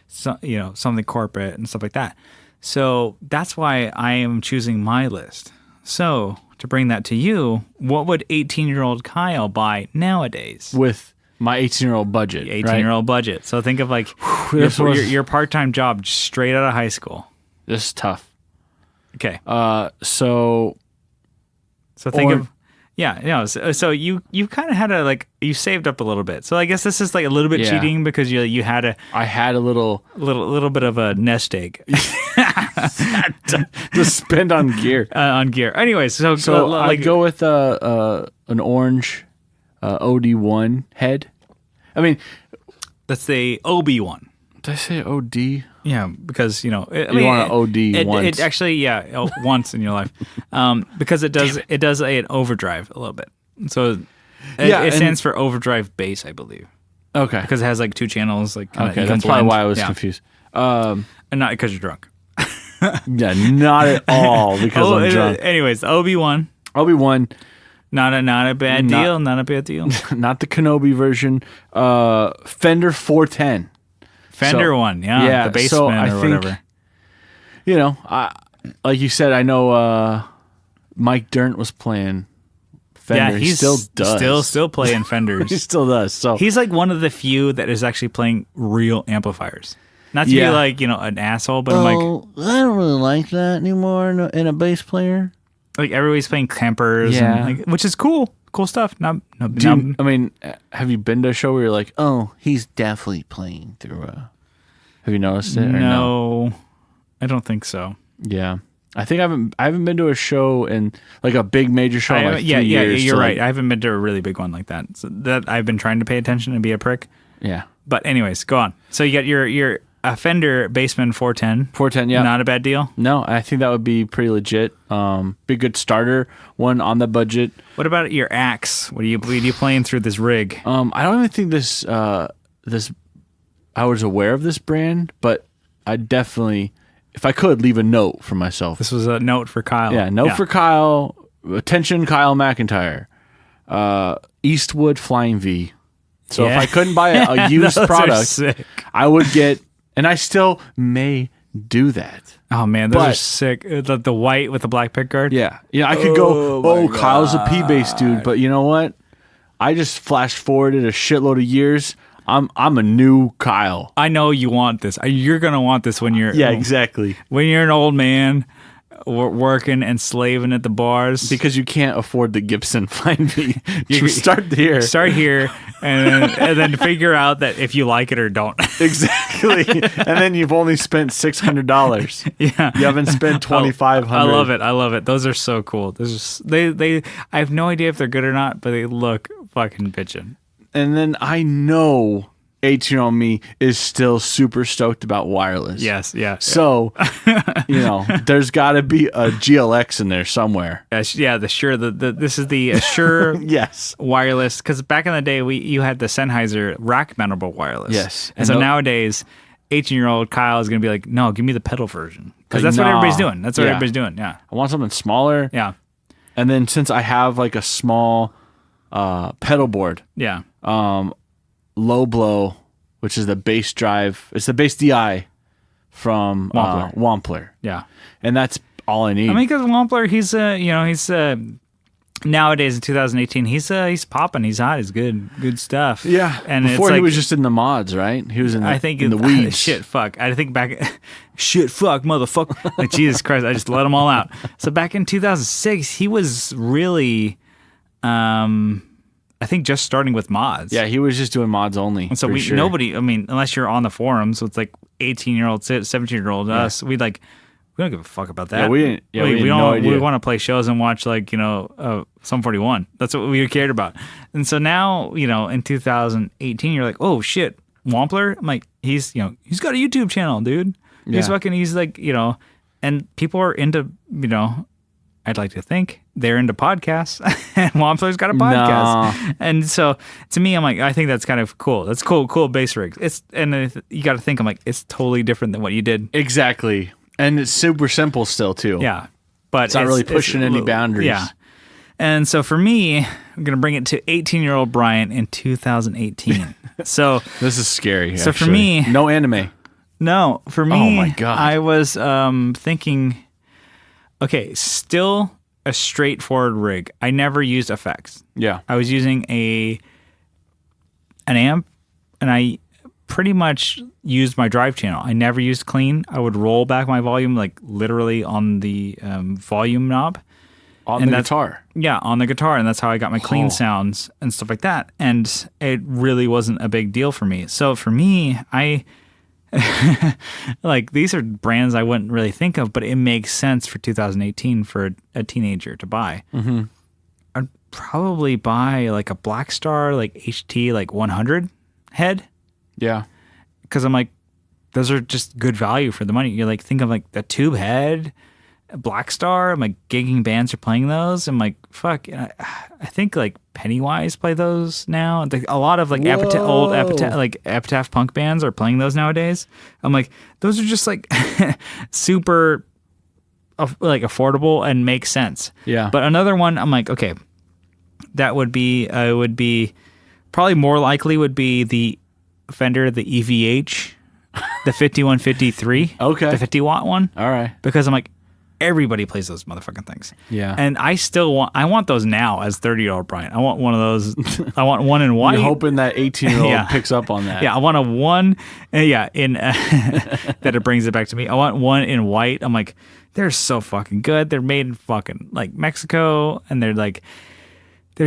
something corporate and stuff like that. So that's why I am choosing my list. So to bring that to you, what would 18-year-old Kyle buy nowadays?
With my 18-year-old budget.
18-year-old budget. So think of like your part-time job straight out of high school.
This is tough.
Okay.
So
think of so you kind of had you saved up a little bit. So I guess this is like a little bit cheating because I had a little bit of a nest egg
to spend on gear.
Anyways, so
I go with an orange OD1 head. I mean,
that's the OB one.
Did I say OD?
Yeah, because you want
an OD once.
It actually, once in your life, because it does an overdrive a little bit. So it stands for overdrive bass, I believe.
Okay,
because it has like 2 channels. Like
okay, that's probably why I was confused.
And not because you're drunk.
Yeah, not at all because I'm drunk.
Anyways, OB1.
OB1.
Not a bad deal. Not a bad deal.
Not the Kenobi version. Fender 410.
Fender one, the basement or whatever.
Like you said, I know Mike Dirnt was playing Fender.
Yeah, he
still does.
Still playing Fenders.
He still does. So
he's like one of the few that is actually playing real amplifiers. Not to be like an asshole, but I'm like,
I don't really like that anymore in a bass player.
Like everybody's playing Kempers, and which is cool stuff. I
mean, have you been to a show where you're like, oh, he's definitely playing through a... Have you noticed it?
No, I don't think so.
Yeah, I think I haven't been to a show in like a big major show in like 3 years.
You're right. I haven't been to a really big one like that. So that I've been trying to pay attention and be a prick.
Yeah.
But anyways, go on. So you got your Fender Bassman 410.
410, yeah.
Not a bad deal.
No, I think that would be pretty legit. Be a good starter one on the budget.
What about your Axe? What are you playing through this rig?
I don't even think this I was aware of this brand, but I definitely, if I could, leave a note for myself.
This was a note for Kyle.
Yeah, note for Kyle. Attention, Kyle McIntyre. Eastwood Flying V. So if I couldn't buy a used product, I would get, and I still may do that.
Oh man, those are sick. The white with the black pickguard.
Yeah, I could go. Kyle's a P-bass dude, but you know what? I just flashed forwarded a shitload of years. I'm a new Kyle.
I know you want this. You're gonna want this when you're
exactly
when you're an old man working and slaving at the bars
because you can't afford the Gibson Flying V. You start here, and
then figure out that if you like it or don't.
Exactly, and then you've only spent $600.
Yeah,
you haven't spent $2,500.
I love it. Those are so cool. They. I have no idea if they're good or not, but they look fucking bitchin'.
And then I know 18-year-old me is still super stoked about wireless.
Yes, yeah.
So, there's got to be a GLX in there somewhere.
Yeah, the Shure. This is the Shure
yes.
wireless. Because back in the day, you had the Sennheiser rack mountable wireless.
Yes.
And so nowadays, 18-year-old Kyle is going to be like, no, give me the pedal version. Because that's what everybody's doing. That's what everybody's doing, yeah.
I want something smaller.
Yeah.
And then since I have like a small pedal board.
Yeah.
Low blow, which is the bass drive. It's the bass DI from Wampler.
Yeah,
and that's all I need.
I mean, because Wampler, he's nowadays in 2018, he's popping. He's hot. He's good stuff.
Yeah,
and
before he was just in the mods, right? He was in the weeds.
Shit, fuck. I think back. Shit, fuck, motherfucker. Like Jesus Christ, I just let them all out. So back in 2006, he was really. I think just starting with mods.
Yeah, he was just doing mods only.
And so nobody, I mean, unless you're on the forums, so it's like 18-year-old, 17-year-old us, we don't give a fuck about that.
Yeah, we didn't. Yeah, we don't. No idea.
We want to play shows and watch Sum 41. That's what we cared about. And so now, in 2018, you're like, oh shit, Wampler. I'm like, he's got a YouTube channel, dude. He's like, and people are into, I'd like to think they're into podcasts, and Wampler's got a podcast. No. And so to me, I'm like, I think that's kind of cool. That's cool bass rigs. You got to think, I'm like, it's totally different than what you did.
Exactly. And it's super simple still too.
Yeah. But
it's not really pushing any boundaries.
Yeah. And so for me, I'm going to bring it to 18-year-old Brian in 2018. So
this is scary.
So
actually.
for me,
no anime.
No, for me,
oh my God.
I was thinking, okay, still a straightforward rig. I never used effects.
Yeah.
I was using an amp, and I pretty much used my drive channel. I never used clean. I would roll back my volume like literally on the volume knob.
On the guitar.
Yeah, on the guitar. And that's how I got my clean
Oh.
sounds and stuff like that. And it really wasn't a big deal for me. So for me, like these are brands I wouldn't really think of, but it makes sense for 2018 for a teenager to buy.
Mm-hmm.
I'd probably buy like a Black Star, like HT, like 100 head.
Yeah.
Because I'm like, those are just good value for the money. You're like, think of like the tube head, Black Star. I'm like, gigging bands are playing those. I'm like, fuck. I think like Pennywise play those now. A lot of like old Epitaph punk bands are playing those nowadays. I'm like, those are just like super like affordable and make sense.
Yeah.
But another one, I'm like, okay, that would be probably more likely would be the Fender, the EVH, the 5153.
Okay.
The 50 watt one.
All right.
Because I'm like, everybody plays those motherfucking things.
Yeah.
And I want those now as 30-year-old Brian. I want one of those. I want one in white.
You're hoping that 18-year-old
Yeah.
picks up on that.
Yeah, I want a one. In that it brings it back to me. I want one in white. I'm like, they're so fucking good. They're made in fucking like Mexico, and they're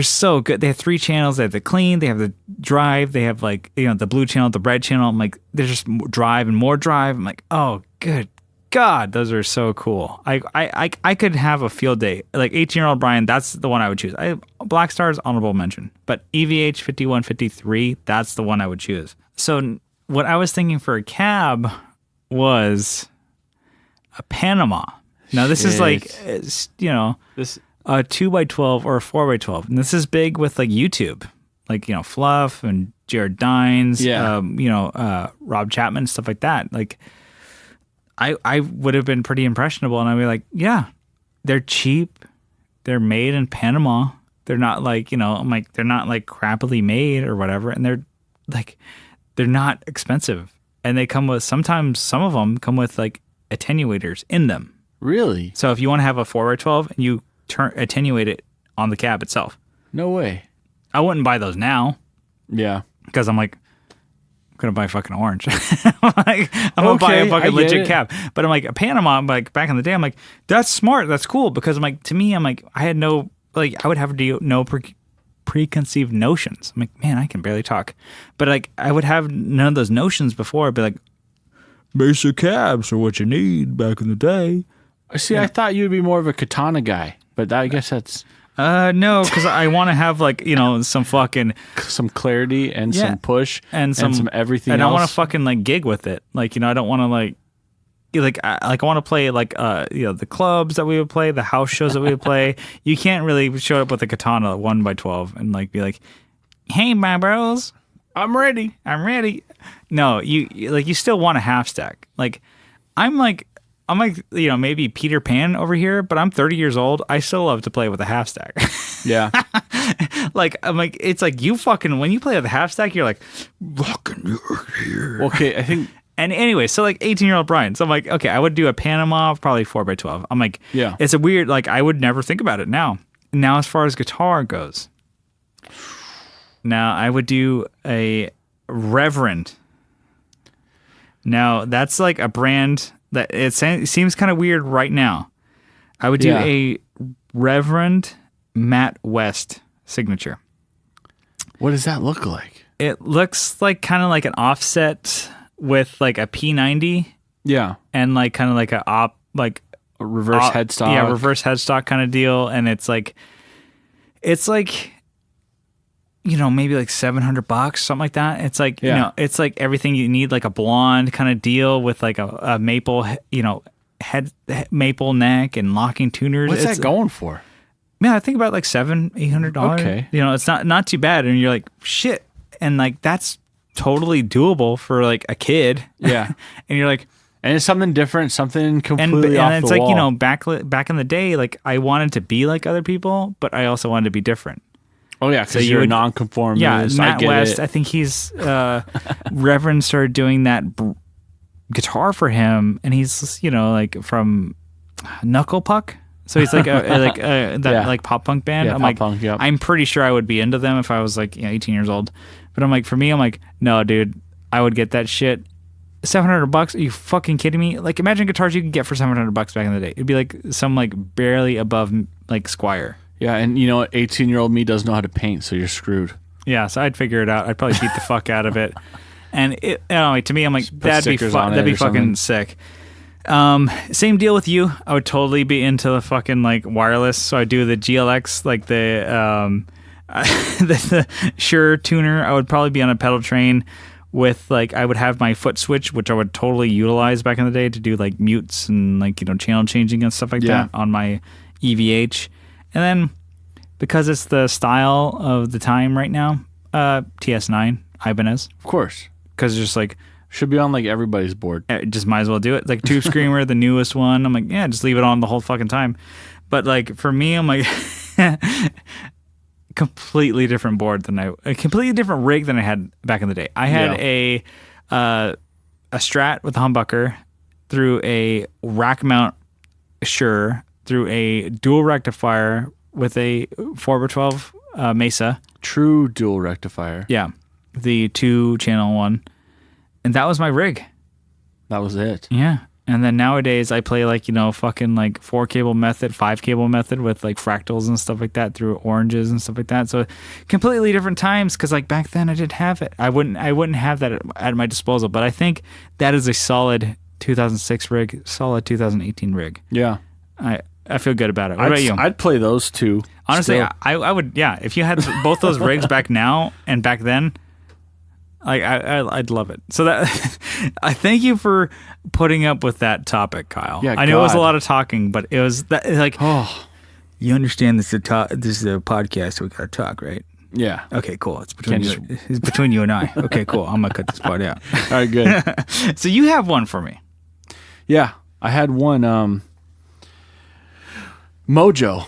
so good. They have 3 channels. They have the clean. They have the drive. They have like the blue channel, the red channel. I'm like, there's just drive and more drive. I'm like, oh, good God, those are so cool. I could have a field day. Like 18-year-old Brian, that's the one I would choose. Black Star is honorable mention, but EVH 5153, that's the one I would choose. So what I was thinking for a cab was a Panama. Now this is like, this a 2x12 or a 4x12, and this is big with like YouTube, like Fluff and Jared Dines, Rob Chapman, stuff like that. Like I would have been pretty impressionable, and I'd be like, yeah, they're cheap, they're made in Panama, they're not like I'm like, they're not like crappily made or whatever, and they're not expensive, and they come with, sometimes some of them come with like attenuators in them.
Really?
So if you want to have a 4x12 and you attenuate it on the cab itself.
No way.
I wouldn't buy those now.
Yeah.
Because I'm like, I'm going to buy fucking orange. I'm going to buy a fucking legit cab. But I'm like, a Panama, I'm like, back in the day, I'm like, that's smart. That's cool. Because I'm like, to me, I'm like, I had no, like, I would have no preconceived notions. I'm like, man, I can barely talk. But like, I would have none of those notions before. I'd be like, basic cabs are what you need back in the day.
See, I thought you'd be more of a Katana guy, but I guess that's...
No, because I want to have like, some fucking...
some clarity and some push
and some
everything
and
else.
I want to fucking like gig with it. Like, I don't want to I want to play like, the clubs that we would play, the house shows that we would play. You can't really show up with a Katana 1x12 and like be like, hey, my bros,
I'm ready.
No, you still want a half stack. Like, I'm like, maybe Peter Pan over here, but I'm 30 years old. I still love to play with a half stack.
Yeah.
Like, I'm like, it's like you fucking, when you play with a half stack, you're like, fucking, you're here.
Okay, I think.
And anyway, so like 18-year-old Brian. So I'm like, okay, I would do a Panama, probably 4x12. I'm like,
yeah,
it's a weird, like, I would never think about it now. Now, as far as guitar goes, now I would do a Reverend. Now, that's like a brand that it seems kind of weird right now. I would do a Reverend Matt West signature.
What does that look like?
It looks like kind of like an offset with like a P90.
Yeah.
And like kind of like a
reverse headstock.
Yeah, reverse headstock kind of deal. And it's like maybe like $700, something like that. It's like, it's like everything you need, like a blonde kind of deal with like a maple, maple neck and locking tuners.
What's that going for?
Man, I think about like $700-800.
Okay.
It's not too bad. And you're like, shit. And like, that's totally doable for like a kid.
Yeah.
And you're like,
And it's something different, something
And
completely off
it's
the
like,
wall.
you know, back in the day, like I wanted to be like other people, but I also wanted to be different.
Oh yeah, because you're a nonconformist.
Yeah, Matt
I get
West,
it.
I think he's Reverend started doing that guitar for him, and he's, you know, like from Knuckle Puck. So he's like like pop punk band.
Yeah,
I'm
pop
like,
punk, yep.
I'm pretty sure I would be into them if I was like, you know, 18 years old. But I'm like, for me, I'm like, no, dude, I would get that shit. $700? Are you fucking kidding me? Like, imagine guitars you could get for $700 back in the day. It'd be like some like barely above like Squire.
Yeah, and you know what? 18-year-old me doesn't know how to paint, so you're screwed.
Yeah, so I'd figure it out. I'd probably beat the fuck out of it. And anyway, to me, I'm like, that'd be fucking
something.
sick. Same deal with you. I would totally be into the fucking like wireless. So I do the GLX, like the the Shure tuner. I would probably be on a pedal train with like, I would have my foot switch, which I would totally utilize back in the day to do like mutes and like, you know, channel changing and stuff like that on my EVH. And then because it's the style of the time right now, TS9 Ibanez,
Of course.
because it's just like,
Should be on like everybody's board.
just might as well do it. Like Tube Screamer, the newest one. I'm like, yeah, just leave it on the whole fucking time. But like for me, I'm like, completely different board than a completely different rig than I had back in the day. I had a Strat with a humbucker through a rack mount Shure, through a dual rectifier with a 4x12 Mesa.
True dual rectifier.
Yeah, the 2-channel one. And that was my rig.
That was it.
Yeah. And then nowadays I play like, you know, fucking like 4-cable method, 5-cable method with like fractals and stuff like that through oranges and stuff like that. So completely different times, because like back then I didn't have it. I wouldn't have that at my disposal. But I think that is a solid 2006 rig, solid 2018 rig.
Yeah.
I feel good about it. What about you?
I'd play those two.
Honestly,
still.
I would, yeah. If you had both those rigs back now and back then, like I'd love it. So that I thank you for putting up with that topic, Kyle.
Yeah,
I know it was a
God.
lot of talking, but it was that like, you understand this is a podcast, so we gotta talk, right?
Yeah.
Okay, cool. It's between you and I. Okay, cool. I'm gonna cut this part out.
All right, good.
So you have one for me.
Yeah. I had one Mojo.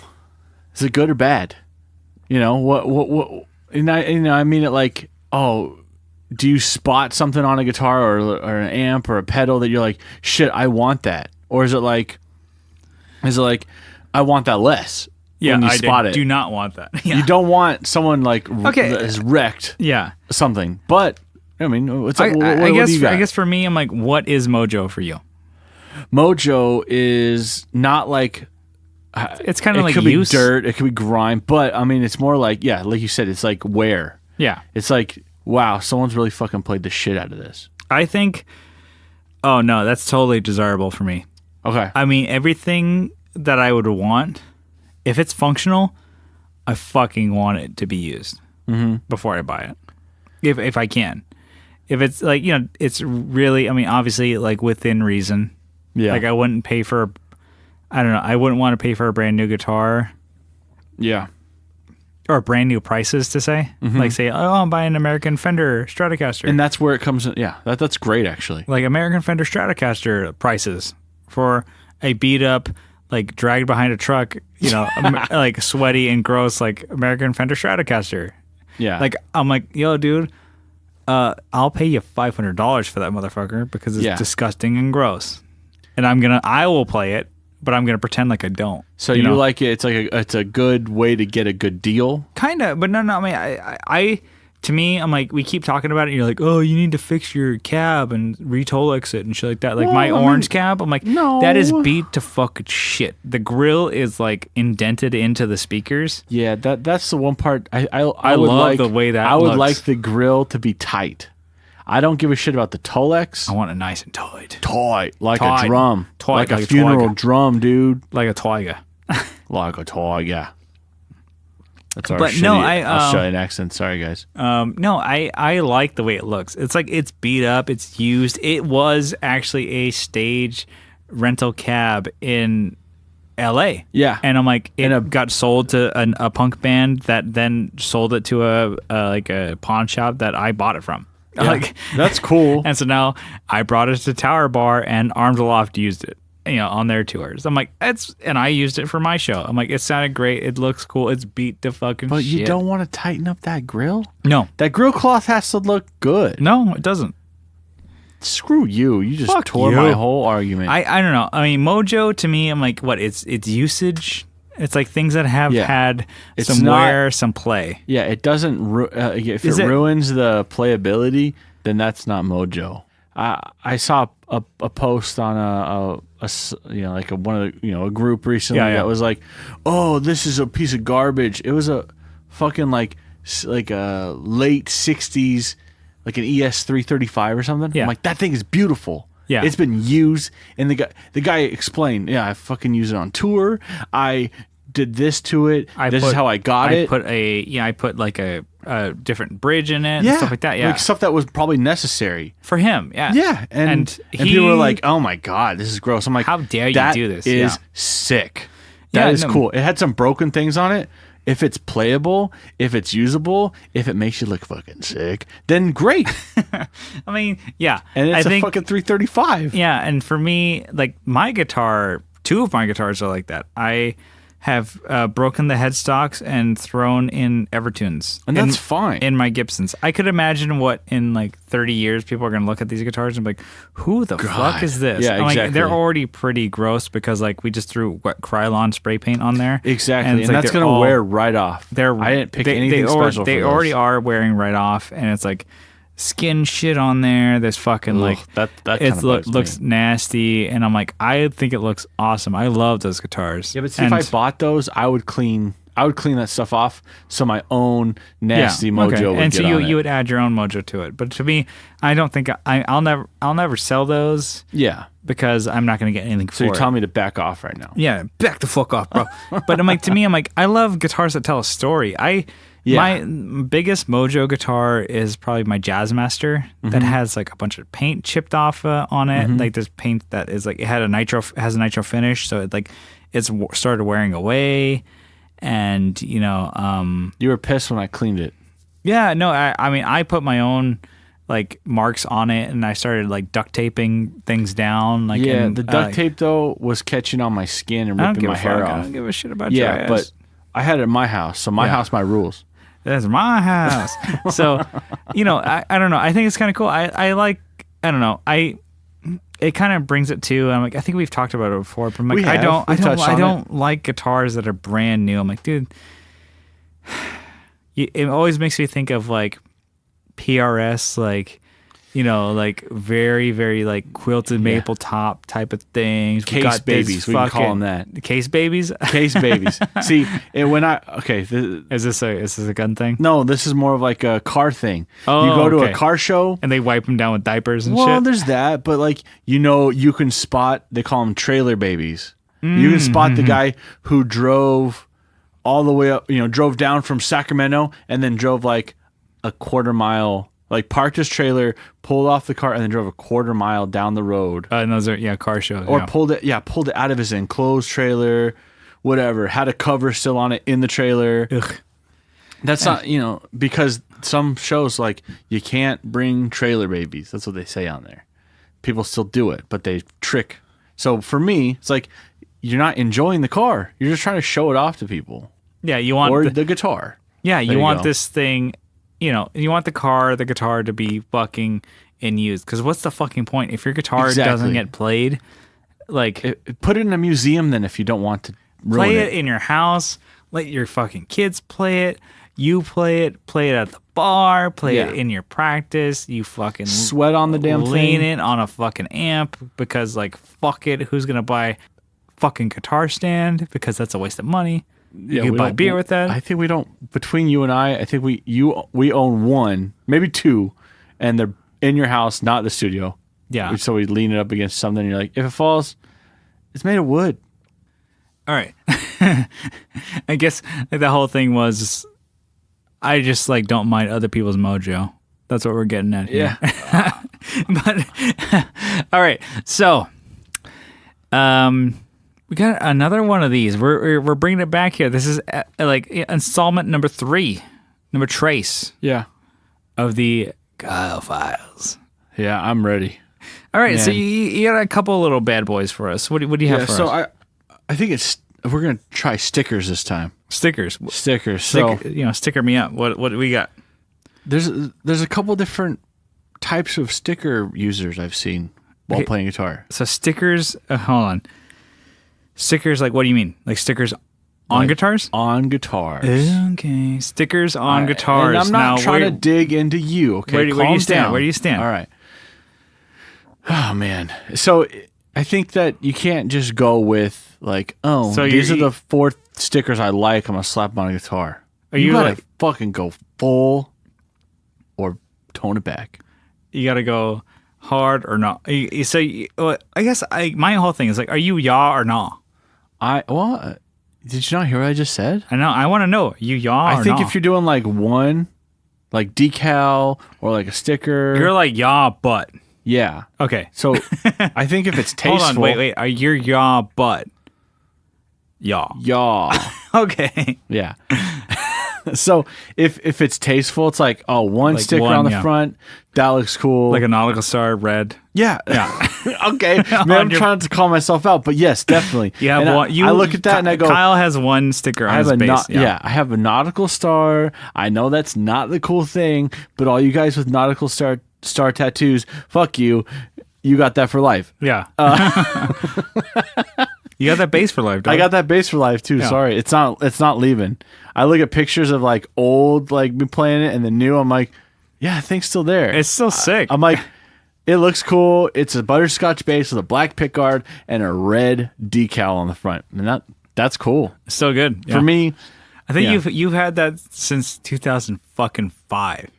Is it good or bad? You know, what and I mean it like, oh, do you spot something on a guitar or an amp or a pedal that you're like, shit, I want that? Or is it like I want that less?
Yeah,
when you
I
spot it.
do not want that. Yeah.
You don't want someone like that has wrecked
Yeah.
something. But I mean, what
I
do you got?
guess for me, I'm like, what is Mojo for you?
Mojo is not like
It's kind of like
it could
use.
be dirt, it could be grime, but I mean, it's more like, yeah, like you said, it's like wear.
Yeah.
It's like, wow, someone's really fucking played the shit out of this.
I think, oh no, that's totally desirable for me.
Okay.
I mean, everything that I would want, if it's functional, I fucking want it to be used before I buy it. If I can. If it's like, you know, it's really, I mean, obviously like within reason.
Yeah.
Like I wouldn't pay for, I don't know, I wouldn't want to pay for a brand new guitar
Yeah.
or brand new prices to say. Like say, oh, I'm buying an American Fender Stratocaster.
And that's where it comes in. Yeah, that's great, actually.
Like American Fender Stratocaster prices for a beat up, like dragged behind a truck, you know, like sweaty and gross, like American Fender Stratocaster.
Yeah.
Like I'm like, yo, dude, I'll pay you $500 for that motherfucker because it's disgusting and gross, and I will play it, but I'm gonna pretend like I don't.
So you
know?
like it? It's a good way to get a good deal.
Kind of, but no. I mean, I to me, I'm like, we keep talking about it. And you're like, oh, you need to fix your cab and re-Tolex it and shit like that. Like my orange cab, I'm like,
no.
that is beat to fucking shit. The grill is like indented into the speakers.
Yeah, that's the one part I would
love
like
the way that
I would
looks.
like the grill to be tight. I don't give a shit about the Tolex.
I want it nice and tight.
Tight, like
Tight.
a drum,
Tight,
like a
like a
funeral
Toyga.
drum, dude.
Like a Toyga.
Like a Toyga. That's our
But
shitty
no,
Australian accent. Sorry, guys.
No, I like the way it looks. It's like it's beat up, it's used. It was actually a stage rental cab in LA.
Yeah.
And I'm like, it got sold to a punk band that then sold it to a pawn shop that I bought it from. Like,
that's cool.
And so now I brought it to Tower Bar and Arms Aloft used it, on their tours. I'm like, and I used it for my show. I'm like, it sounded great. It looks cool. It's beat to fucking
But
shit.
you don't want to tighten up that grill?
No.
That grill cloth has to look good.
No, it doesn't.
Screw you. You just
Fuck
tore
you.
my whole argument.
I don't know. I mean, Mojo to me, I'm like, what? It's usage. It's like things that have had some wear, some play.
Yeah, it doesn't. If it ruins the playability, then that's not Mojo. I saw a post on a group recently that was like, oh, this is a piece of garbage. It was a fucking like a late '60s, like an ES335 or something.
Yeah.
I'm like, that thing is beautiful.
Yeah.
It's been used, and the guy explained, I fucking use it on tour. I did this to it. This is how I got it.
I put like a different bridge in it and stuff like that. Yeah.
Like stuff that was probably necessary.
For him, yeah.
Yeah. And people were like, oh my God, this is gross. I'm like,
how dare you do this?
That is sick. That is cool. It had some broken things on it. If it's playable, if it's usable, if it makes you look fucking sick, then great.
I mean, yeah.
And it's a fucking 335.
Yeah, and for me, like my guitar, two of my guitars are like that. I have broken the headstocks and thrown in Evertunes.
And that's fine.
In my Gibsons. I could imagine what in like 30 years people are going to look at these guitars and be like, who the fuck is this?
Yeah, exactly.
Like, they're already pretty gross because like we just threw Krylon spray paint on there.
Exactly. And that's going to wear right off. I didn't pick anything special for
They
those.
already are wearing right off, and it's like skin shit on there. There's fucking
that
looks nasty, and I'm like, I think it looks awesome. I love those guitars.
Yeah, but see, if I bought those, I would clean that stuff off, so my own nasty Mojo would
and
get
so
on it.
you would add your own Mojo to it. But to me, I don't think I'll never sell those.
Yeah,
because I'm not going to get anything for it.
So you're telling me to back off right now?
Yeah, back the fuck off, bro. But I'm like, to me, I love guitars that tell a story. My biggest Mojo guitar is probably my Jazzmaster that has like a bunch of paint chipped off on it. Like there's paint that is like has a nitro finish, so it's started wearing away, and you
were pissed when I cleaned it.
Yeah, no, I mean I put my own like marks on it, and I started like duct taping things down. Like
the duct tape though was catching on my skin and ripping my hair off.
I don't give a shit about your ass.
But I had it at my house, so my house, my rules.
That's my house. So, I don't know. I think it's kind of cool. I don't know. It kind of brings it to. I'm like, I think we've talked about it before, but I'm like, I don't like guitars that are brand new. I'm like, dude, it always makes me think of like PRS, like like very, very like quilted maple top type of things.
Case babies, we can call them that.
Case babies?
Case babies. See,
is this a gun thing?
No, this is more of like a car thing.
Oh,
you go to a car show.
And they wipe them down with diapers and shit?
Well, there's that, but like, you can spot, they call them trailer babies. You can spot the guy who drove all the way up, drove down from Sacramento and then drove like a quarter mile. Like parked his trailer, pulled off the car, and then drove a quarter mile down the road.
And those are car shows.
Or pulled it out of his enclosed trailer, whatever. Had a cover still on it in the trailer.
Ugh.
That's not because some shows like you can't bring trailer babies. That's what they say on there. People still do it, but they trick. So for me, it's like you're not enjoying the car. You're just trying to show it off to people.
Yeah, you want
the guitar.
Yeah, you want this thing. You want the guitar to be fucking in use. Because what's the fucking point? If your guitar doesn't get played, like...
put it in a museum then if you don't want to ruin
Play it in your house. Let your fucking kids play it. You play it. Play it at the bar. Play it in your practice. You fucking...
Sweat on the damn thing.
Lean it on a fucking amp. Because, like, fuck it. Who's going to buy fucking guitar stand? Because that's a waste of money. You can buy beer with that.
I think we don't. Between you and I think we own one, maybe two, and they're in your house, not the studio.
Yeah.
So we lean it up against something. And you're like, if it falls, it's made of wood.
All right. I guess the whole thing was, I just like don't mind other people's mojo. That's what we're getting at here.
Yeah.
But all right. So, we got another one of these. We're bringing it back here. This is like installment number 3, number trace.
Yeah.
Of the Kyle Files.
Yeah, I'm ready.
All right,
Man.
so you got a couple little bad boys for us. What do you have for us?
So I think we're gonna try stickers this time.
Stickers.
So
Sticker me up. What do we got?
there's a couple different types of sticker users I've seen while playing guitar.
So stickers. Hold on. Stickers, like, what do you mean? Like stickers on guitars?
On guitars.
Okay. Stickers on guitars.
And I'm not
now,
trying to dig into you. Okay,
where do you stand?
down.
Where do you stand?
All right. Oh man. So I think that you can't just go with like, these are the 4 stickers I like. I'm gonna slap them on a guitar. You gotta
like,
fucking go full or tone it back.
you got to go hard or not? So I guess my whole thing is like, are you yaw or nah?
Did you not hear what I just said?
I know. I want to know. You yaw or
I think
nah?
if you're doing like one, like decal or like a sticker,
You're like yaw, but.
yeah.
Okay.
So I think if it's tasteful,
Hold on. Wait. Are you yaw, but. Yaw.
yaw.
Okay.
Yeah. So if it's tasteful, it's like, one
Like
sticker
one,
on the
yeah.
front, that looks cool.
Like a nautical star, red.
yeah. Okay. Man, I'm trying to call myself out, but yes, definitely.
You have
And
one.
I look at that and I go,
Kyle has one sticker on his base.
I have a nautical star. I know that's not the cool thing, but all you guys with nautical star tattoos, fuck you. You got that for life.
Yeah. You got that base for life, dog.
I got that bass for life too.
Yeah.
Sorry, it's not leaving. I look at pictures of like old, like me playing it, and the new. I'm like, yeah, that thing's still there.
It's still sick.
I'm like, it looks cool. It's a butterscotch bass with a black pickguard and a red decal on the front, and that's cool.
Still good. Yeah.
For me.
I think
yeah.
you've had that since 2005.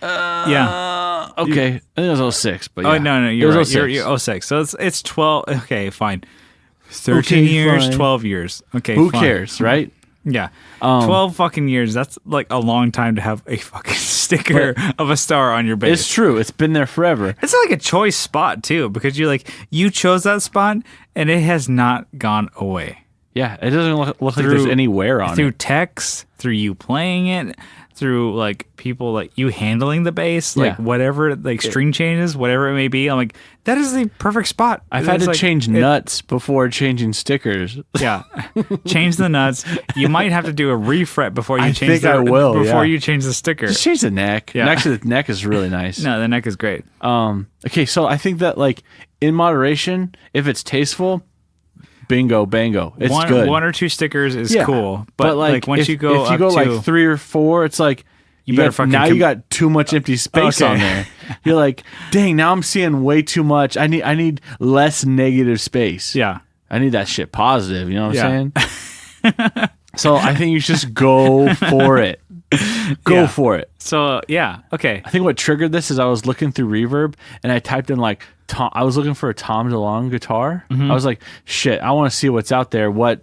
Yeah.
Okay, I think it was 06, but yeah.
Oh no, you're
It
right.
was 06.
You're 06. So it's 12. Okay, fine. 13
Okay,
years,
fine.
12 years. Okay,
Who
fine.
cares, right?
Yeah. 12 fucking years. That's like a long time to have a fucking sticker of a star on your base.
It's true. It's been there forever.
It's like a choice spot too, because you chose that spot and it has not gone away.
Yeah, it doesn't look like there's any wear on
through
it.
text, through you playing it, through like people like you handling the bass, like
Yeah.
whatever, like string changes, whatever it may be. I'm like, that is the perfect spot.
I've had to
like,
change nuts before changing stickers.
Yeah, change the nuts. You might have to do a refret before you
I
change.
think I will,
before
yeah.
you change the sticker.
Just change the neck.
Yeah.
And actually, the neck is really nice.
No, the neck is great.
Okay, so I think that like in moderation, if it's tasteful, bingo, bango, it's good.
1 or 2 stickers is
Yeah.
cool, but like once
if,
you go,
if you
up
go
to,
like 3 or 4, it's like
You better fucking
you got too much empty space
Okay.
on there. You're like, dang, now I'm seeing way too much. I need less negative space.
yeah,
I need that shit positive. You know what
Yeah.
I'm saying? So I think you just go for it. Go
Yeah.
for it.
So yeah, okay.
I think what triggered this is I was looking through Reverb and I typed in like I was looking for a Tom DeLonge guitar.
Mm-hmm.
I was like, shit, I want to see what's out there. What's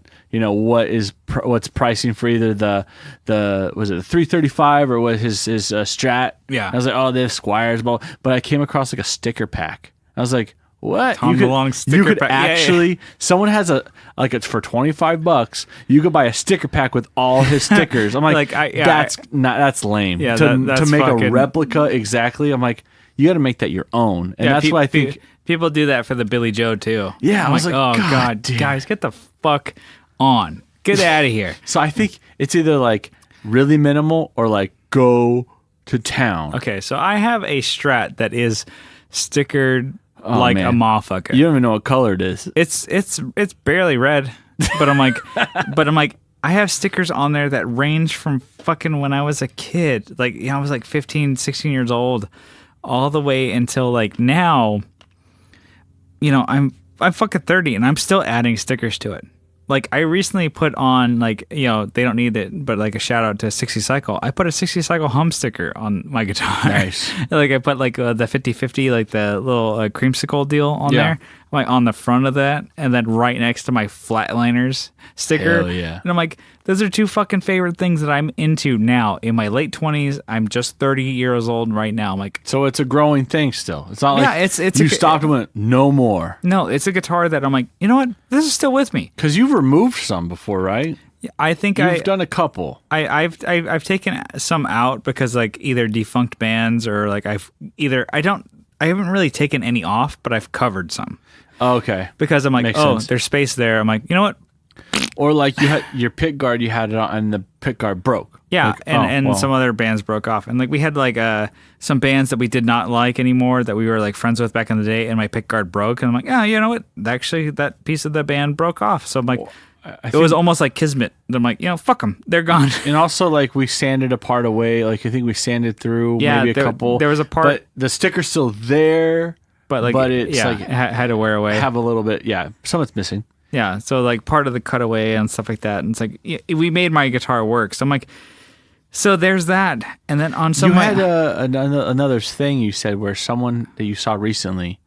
pricing for either the was it the 335 or what his Strat?
Yeah.
I was like, oh, they have Squires, but I came across like a sticker pack. I was like, what?
Tom DeLonge sticker
you could
pack. Yeah, yeah.
actually someone has it's for $25. You could buy a sticker pack with all his stickers. I'm like, that's lame.
Yeah,
to
that's
make
fucking-
a replica exactly. I'm like, you got to make that your own, and that's why I think.
People do that for the Billy Joe too.
Yeah,
I'm
I was like,
oh
God
god,
damn.
guys, get the fuck on, get out of here.
So I think it's either like really minimal or like go to town.
Okay, so I have a Strat that is stickered like
man.
a motherfucker.
You don't even know what color it is.
It's barely red, but I'm like, I have stickers on there that range from fucking when I was a kid, like I was like 15, 16 years old, all the way until like now. I'm fucking 30 and I'm still adding stickers to it. Like I recently put on like, they don't need it, but like a shout out to 60 Cycle. I put a 60 Cycle hum sticker on my guitar.
Nice.
Like I put like the 50/50, like the little creamsicle deal on
Yeah.
there, like on the front of that, and then right next to my Flatliners sticker.
Hell yeah.
And I'm like, those are 2 fucking favorite things that I'm into now. In my late 20s, I'm just 30 years old right now. I'm like,
So it's a growing thing still. It's not like
it's
you stopped and went no more
no, it's a guitar that I'm like, you know what? This is still with me.
because you've removed some before, right?
I think
You've done a couple.
I've taken some out because like either defunct bands or like I haven't really taken any off, but I've covered some.
Oh, okay.
Because I'm like,
Makes
oh,
sense.
there's space there. I'm like, you know what?
Or like you had your pick guard, you had it on, and the pick guard broke.
Yeah,
Like,
and some other bands broke off, and like we had like some bands that we did not like anymore that we were like friends with back in the day, and my pick guard broke, and I'm like, you know what? Actually, that piece of the band broke off, so I'm like, it was almost like kismet. I'm like, fuck them, they're gone.
And also like we sanded a part away, like I think we sanded through maybe a couple.
There was a part,
but the sticker's still there.
But it's like had to wear away.
Have a little bit, some of it's missing.
Yeah, so like part of the cutaway and stuff like that, and it's like we made my guitar work. So I'm like, so there's that, and then on some
you had another thing you said where someone that you saw recently.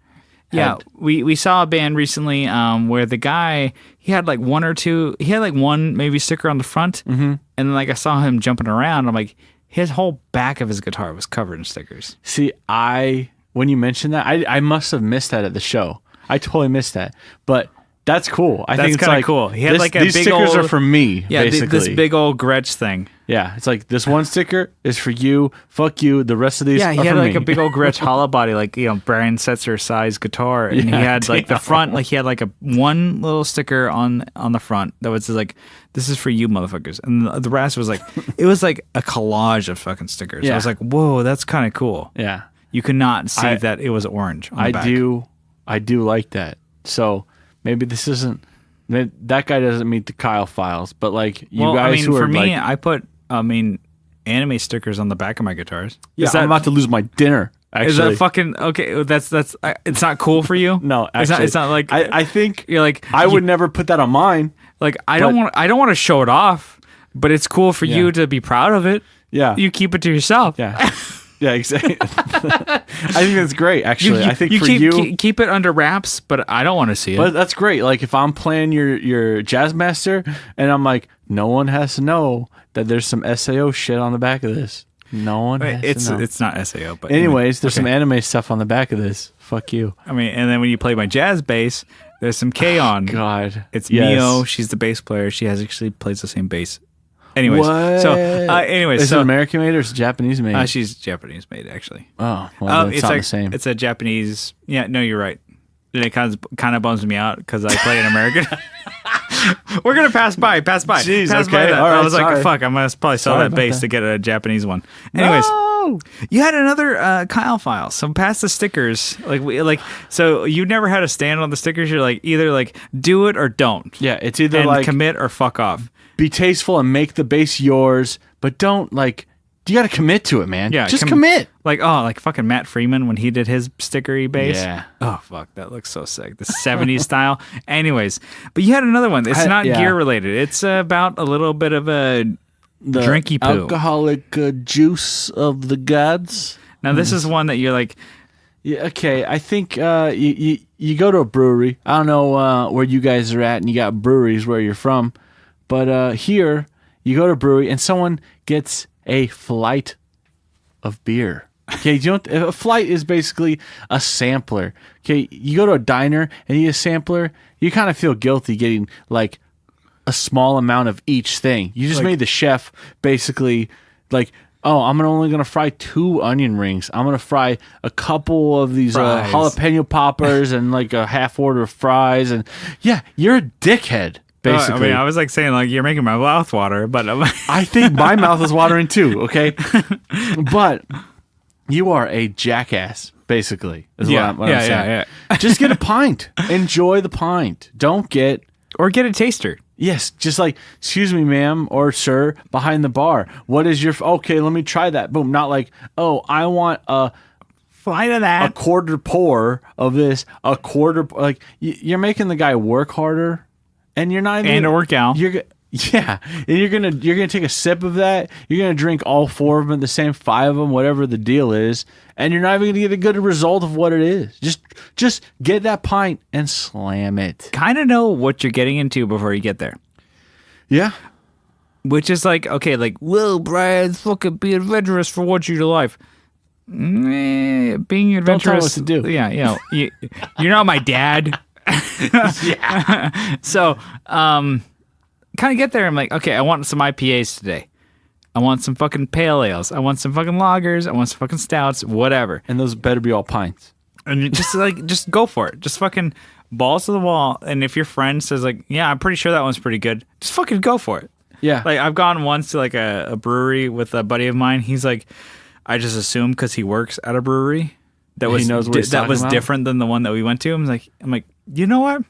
We saw a band recently where the guy he had like one maybe sticker on the front, and then like I saw him jumping around. I'm like, his whole back of his guitar was covered in stickers.
See, when you mentioned that, I must have missed that at the show. I totally missed that, but. That's cool. I think it's kind of
cool. He had like a
these
big
stickers
old,
are for me.
Yeah,
basically.
This big old Gretsch thing.
Yeah, it's like this one sticker is for you. Fuck you. The rest of these.
Yeah, he
are
had
for
like
me.
a big old Gretsch hollow body, like Brian Setzer size guitar, and he had like the front, like he had like a one little sticker on the front that was like, "This is for you, motherfuckers," and the rest was like, it was like a collage of fucking stickers.
Yeah.
I was like, whoa, that's kind of cool.
Yeah,
you could not see that it was orange. On the back.
I do like that. So maybe this isn't. That guy doesn't meet the Kyle files, but like you guys who are
for me,
like,
I put anime stickers on the back of my guitars.
Yeah, I'm about to lose my dinner. Actually,
is that fucking okay? That's it's not cool for you.
No, actually,
it's not like
I think
you're like
I would never put that on mine.
Like I don't want to show it off, but it's cool for you to be proud of it.
Yeah,
you keep it to yourself.
Yeah. Yeah, exactly. I think that's great, actually. I think
keep it under wraps, but I don't want to see it.
But that's great. Like if I'm playing your jazz master, and I'm like, no one has to know that there's some SAO shit on the back of this. No one has to know.
It's not SAO, but
anyways, there's some anime stuff on the back of this. Fuck you.
I mean, and then when you play my jazz bass, there's some K on.
God,
it's Mio. She's the bass player. She actually plays the same bass. Anyways,
is it American made or is it Japanese made?
She's Japanese made, actually.
Oh, well, it's not the same.
It's a Japanese. Yeah, no, you're right. And it kind of bums me out because I play an American. We're gonna pass by.
Jeez,
pass
okay.
by that.
All right,
I was
sorry.
like, fuck, I'm gonna probably sell that bass to get a Japanese one. Anyways, you had another Kyle file. So past the stickers, so you never had a stand on the stickers. You're like either like do it or don't.
Yeah, it's either
and
like
commit or fuck off.
Be tasteful and make the bass yours, but don't like. You got to commit to it, man.
Yeah,
just commit.
Like fucking Matt Freeman when he did his stickery bass.
Yeah.
Oh fuck, that looks so sick. The 70s style. Anyways, but you had another one. It's not gear related. It's about a little bit of a drinky poo.
Alcoholic juice of the gods.
Now this is one that you're like.
Yeah. Okay. I think you go to a brewery. I don't know where you guys are at, and you got breweries where you're from. But here, you go to a brewery and someone gets a flight of beer. Okay, a flight is basically a sampler. Okay, you go to a diner and you get a sampler, you kind of feel guilty getting like a small amount of each thing. You just made the chef basically like, oh, I'm only going to fry 2 onion rings. I'm going to fry a couple of these jalapeno poppers and like a half order of fries. And yeah, you're a dickhead. Basically.
I was like saying like you're making my mouth water, but
I think my mouth is watering too. Okay, but you are a jackass. Basically, is what I'm saying. Just get a pint. Enjoy the pint. Don't get
a taster.
Yes, just like excuse me, ma'am or sir, behind the bar. What is your okay? Let me try that. Boom. Not like I want a
flight of that.
A quarter pour of this. A quarter like you're making the guy work harder. And you're not even
a workout.
And you're gonna take a sip of that. You're gonna drink all 4 of them, the same 5 of them, whatever the deal is, and you're not even gonna get a good result of what it is. Just get that pint and slam it.
Kind of know what you're getting into before you get there.
Yeah,
which is like okay, like whoa, Brian, fucking be adventurous for once in your life. Being adventurous.
Don't tell me what to do.
Yeah, you're not my dad.
Yeah.
So, kind of get there. I'm like, okay, I want some IPAs today. I want some fucking pale ales. I want some fucking lagers. I want some fucking stouts, whatever.
And those better be all pints.
And you just go for it. Just fucking balls to the wall. And if your friend says like, yeah, I'm pretty sure that one's pretty good, just fucking go for it.
Yeah.
Like I've gone once to like a brewery with a buddy of mine. He's like, I just assumed because he works at a brewery that was different than the one that we went to. I'm like, you know what?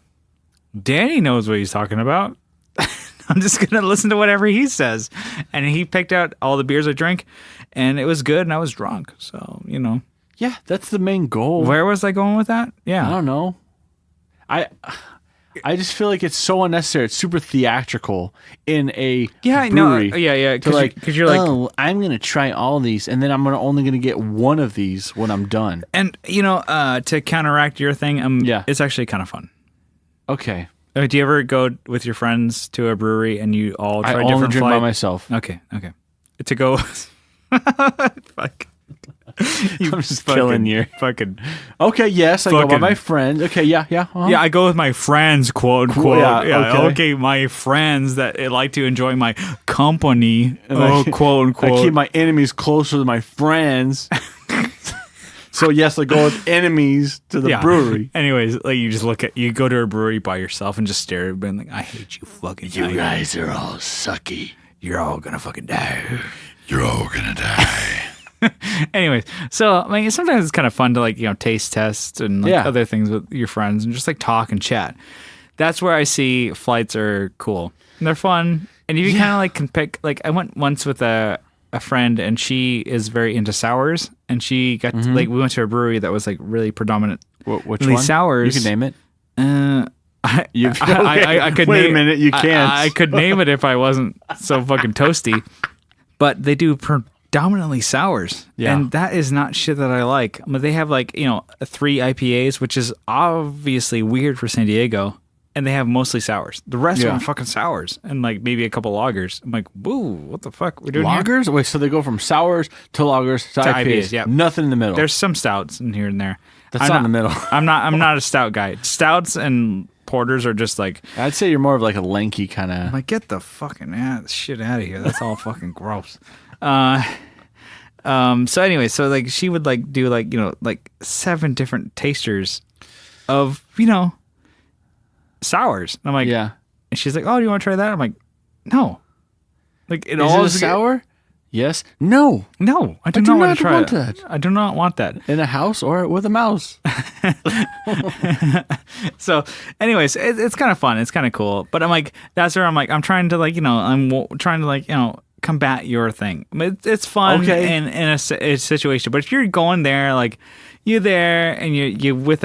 Danny knows what he's talking about. I'm just gonna listen to whatever he says. And he picked out all the beers I drank, and it was good, and I was drunk. So
Yeah, that's the main goal.
Where was I going with that? Yeah,
I don't know. I just feel like it's so unnecessary. It's super theatrical in a brewery.
Because you're like,
oh, I'm gonna try all these, and then I'm only gonna get one of these when I'm done.
And to counteract your thing, it's actually kind of fun.
Okay.
Do you ever go with your friends to a brewery and you all try different
only drink
flight?
by myself.
Okay. To go, fuck.
I'm just killing you.
Fucking.
Okay, yes, I go by my friends. Okay, yeah. Uh-huh.
Yeah, I go with my friends, quote unquote.
Yeah,
okay, my friends that like to enjoy my company, quote unquote.
I keep my enemies closer than my friends. So yes, I go with enemies to the brewery.
Anyways, like you go to a brewery by yourself and just stare at them like, I hate you fucking.
You guys are all sucky.
You're all gonna fucking die.
You're all gonna die.
Anyways, so sometimes it's kind of fun to taste test and other things with your friends and just like talk and chat. That's where I see flights are cool. And they're fun, and you kind of can pick. Like I went once with a friend, and she is very into sours, and she got we went to a brewery that was like really predominant.
Which one?
Sours.
You can name it.
I could.
Wait
name,
a minute, you can't.
I could name it if I wasn't so fucking toasty. But they do predominantly sours, and that is not shit that I like. But they have 3 IPAs, which is obviously weird for San Diego. And they have mostly sours. The rest of them are fucking sours. And maybe a couple lagers. I'm like, woo, what the fuck? We're doing
lagers?
Here?
Wait, so they go from sours to lagers to IPAs.
Yeah.
Nothing in the middle.
There's some stouts in here and there.
That's not in the middle.
I'm not a stout guy. Stouts and porters are just like...
I'd say you're more of a lanky kind of...
Like, get the fucking shit out of here. That's all fucking gross. So anyway, so she would do 7 different tasters of, sours. And I'm like,
yeah.
And she's like, oh, do you want to try that? I'm like, no.
Is it a sour? Yes. No.
No, I do not want to try
that.
I do not want that.
In a house or with a mouse.
So, anyways, it's kind of fun. It's kind of cool. But I'm like, that's where I'm like, I'm trying to I'm trying to combat your thing. It's fun in a situation. But if you're going there, you're there and you we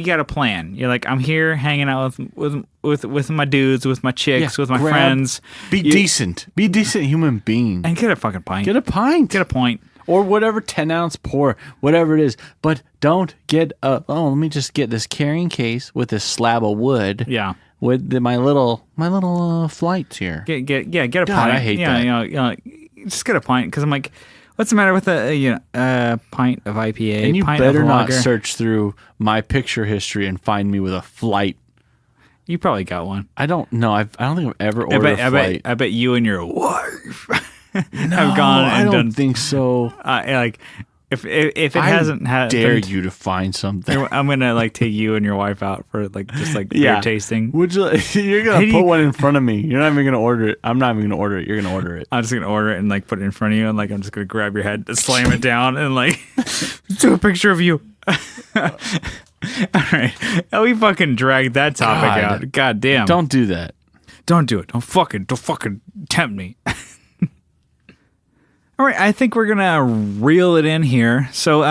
got a plan. You're like, I'm here hanging out with my dudes, with my chicks, with my friends.
Be decent. Be a decent human being.
And get a fucking pint.
Get a pint.
Get a point.
Or whatever 10-ounce pour, whatever it is. But don't get let me just get this carrying case with this slab of wood.
Yeah.
With my little flights here.
Get a pint.
I hate that.
Just get a pint because I'm like, what's the matter with a pint of IPA?
And you
pint
better
of
not
lager?
search through my picture history and find me with a flight.
You probably got one.
I don't know. I don't think I've ever ordered a flight.
I bet you and your wife
no,
have gone and
I don't
done.
think so.
If it hasn't had,
dare you to find something.
I'm gonna take you and your wife out for beer tasting.
Would you? You're gonna put one in front of me. You're not even gonna order it. I'm not even gonna order it. You're gonna order it.
I'm just gonna order it and put it in front of you and I'm just gonna grab your head, slam it down and do a picture of you. All right, we fucking dragged that topic out. God damn!
Don't do that.
Don't do it. Don't fucking tempt me. All right, I think we're gonna reel it in here. So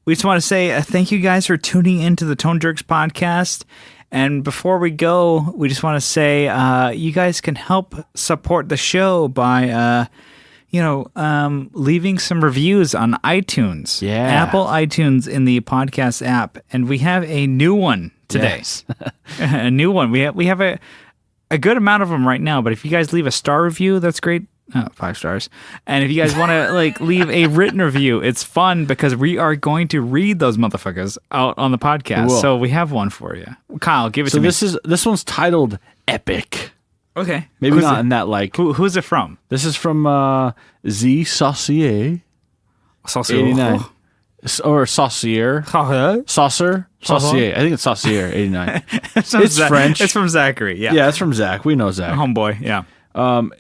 we just want to say thank you guys for tuning into the Tone Jerks podcast. And before we go, we just want to say you guys can help support the show by leaving some reviews on iTunes.
Yeah.
Apple iTunes in the podcast app. And we have a new one today.
Yes.
A new one. We have a good amount of them right now, but if you guys leave a star review, that's great. 5 stars. And if you guys want to leave a written review, it's fun because we are going to read those motherfuckers out on the podcast.
Cool.
So we have one for you. Kyle, give it to me.
This one's titled Epic.
Okay.
Maybe not in that like.
Who's it from?
This is from Z Saucier.
Saucier.
89. Or Saucier. Saucer? Saucier. I think it's Saucier, 89. It's French.
It's from Zachary, yeah.
Yeah, it's from Zach. We know Zach.
Homeboy, yeah.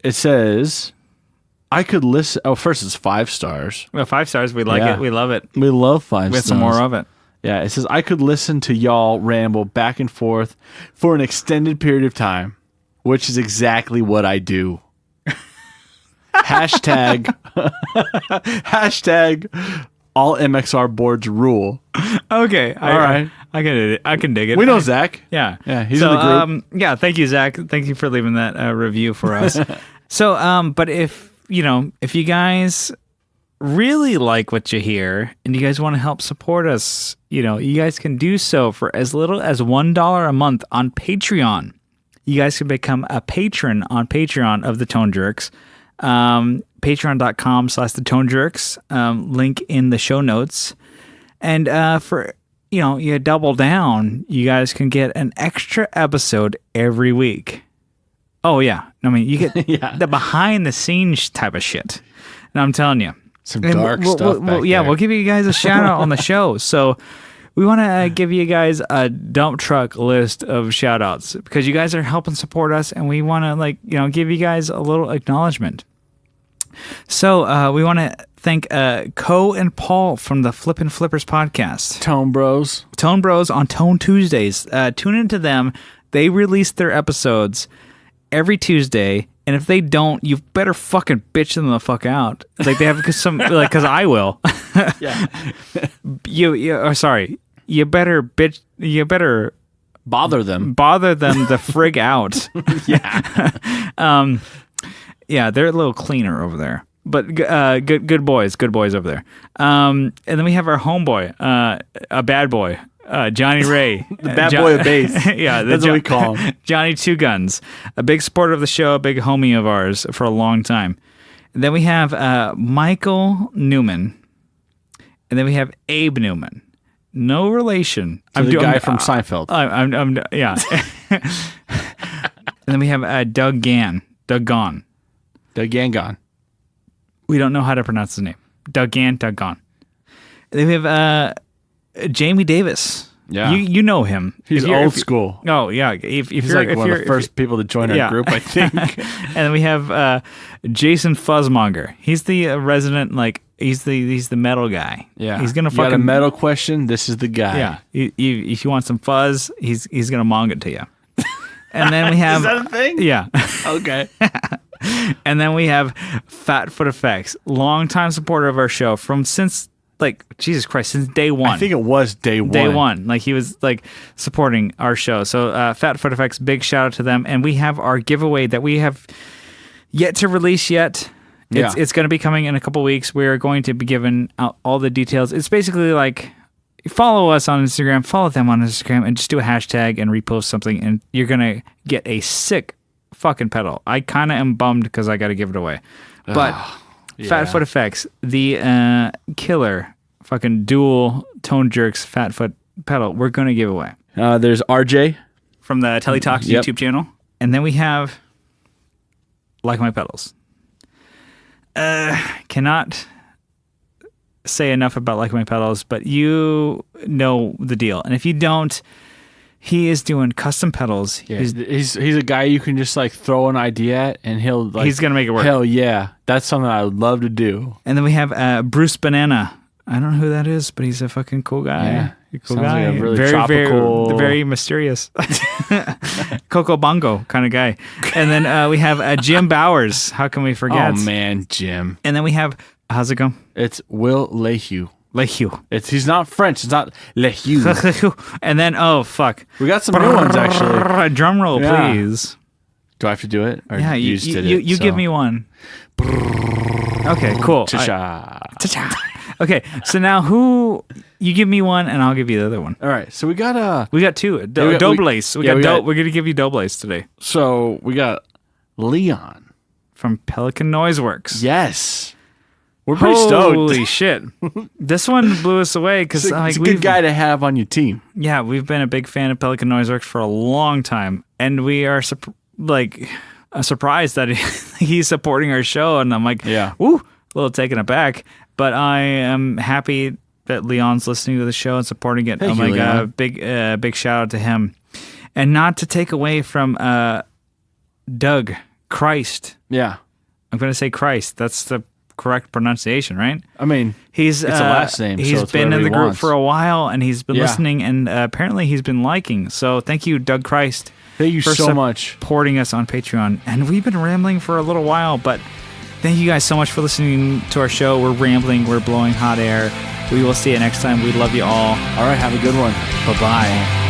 It says, I could listen. Oh, first it's 5 stars.
Well, 5 stars. We like it. We love it.
We love 5 stars.
We have some more of it.
Yeah, it says, I could listen to y'all ramble back and forth for an extended period of time, which is exactly what I do. Hashtag all MXR boards rule.
Okay.
All right.
I can dig it.
We know Zach.
Yeah.
Yeah, he's in the group.
Yeah, thank you, Zach. Thank you for leaving that review for us. So, but if you guys really like what you hear and you guys want to help support us, you guys can do so for as little as $1 a month on Patreon. You guys can become a patron on Patreon of the Tone Jerks. Patreon.com/the Tone Jerks. Link in the show notes. And for you double down, you guys can get an extra episode every week. Oh yeah, I mean you get the behind the scenes type of shit. And I'm telling you,
some dark stuff.
We'll give you guys a shout out on the show. So we want to give you guys a dump truck list of shout outs because you guys are helping support us, and we want to give you guys a little acknowledgement. So we want to thank Co and Paul from the Flippin' Flippers podcast.
Tone Bros
on Tone Tuesdays. Tune into them. They release their episodes every Tuesday, and if they don't, you better fucking bitch them the fuck out. Like they have some, because I will.
Yeah.
You better bitch. You better
bother them.
Bother them the frig out.
Yeah.
Yeah, they're a little cleaner over there, but good boys over there. And then we have our homeboy, a bad boy, Johnny Ray,
the bad boy of bass.
Yeah,
that's what we call him.
Johnny Two Guns, a big supporter of the show, a big homie of ours for a long time. And then we have Michael Newman, and then we have Abe Newman. No relation.
To the guy from Seinfeld.
Yeah. And then we have Doug Gahn.
Doug Gangon.
We don't know how to pronounce his name. Doug Gahn. And then we have Jamie Davis.
Yeah.
You know him.
He's old school.
Oh, yeah. He's
like one of the first people to join our group, I think.
And then we have Jason Fuzzmonger. He's the resident, he's the metal guy.
Yeah.
He's gonna
you got a metal question, this is the guy.
Yeah. If you want some fuzz, he's gonna mong it to you. And then we have...
Is that a thing?
Yeah.
Okay.
And then we have Fat Foot Effects, longtime supporter of our show since Jesus Christ, since day one.
I think it was day one.
Day one. He was supporting our show. So Fat Foot Effects, big shout out to them. And we have our giveaway that we have yet to release yet. It's going to be coming in a couple weeks. We're going to be giving out all the details. It's basically follow us on Instagram, follow them on Instagram, and just do a hashtag and repost something, and you're going to get a sick fucking pedal. I kind of am bummed because I got to give it away. But Fat Foot Effects, the killer fucking dual Tone Jerks Fat Foot pedal, we're going to give away.
There's RJ
from the Teletalks YouTube channel. And then we have Like My Pedals. Cannot say enough about Like My Pedals, but you know the deal. And if you don't, he is doing custom pedals.
Yeah, he's a guy you can just throw an idea at, and he's
gonna make it work.
Hell yeah, that's something I would love to do.
And then we have Bruce Banana. I don't know who that is, but he's a fucking cool guy.
Yeah,
cool
sounds
guy.
like a really tropical,
very mysterious, Coco Bongo kind of guy. And then we have Jim Bowers. How can we forget?
Oh man, Jim.
And then we have, how's it go?
It's Will Lehue. He's not French. It's not Lehue.
And then, oh, fuck.
We got some new ones, actually.
Drum roll, please.
Do I have to do it? Or
yeah, you give me one. Okay, cool.
Cha-cha.
Okay, so now you give me one, and I'll give you the other one.
All right, so we got
two. Doblace. We're going to give you Doblace today.
So we got Leon.
From Pelican Noise Works.
Yes. We're pretty stoked.
Holy shit. This one blew us away because
it's a good guy to have on your team.
Yeah, we've been a big fan of Pelican Noise Works for a long time. And we are surprised that he's supporting our show, and I'm like,
Yeah.
woo, a little taken aback. But I am happy that Leon's listening to the show and supporting it.
Thank you, Leon.
Big shout out to him. And not to take away from Doug Christ.
Yeah.
I'm going to say Christ. That's the correct pronunciation, right?
I mean,
it's
a last name.
He's
so it's
been in
whatever
the
he
group
wants.
for a while, and he's been
Yeah.
listening, and apparently he's been liking. So thank you, Doug Christ.
Thank you
for
so much.
supporting us on Patreon. And we've been rambling for a little while, but thank you guys so much for listening to our show. We're rambling. We're blowing hot air. We will see you next time. We love you all.
All right. Have a good one.
Bye-bye.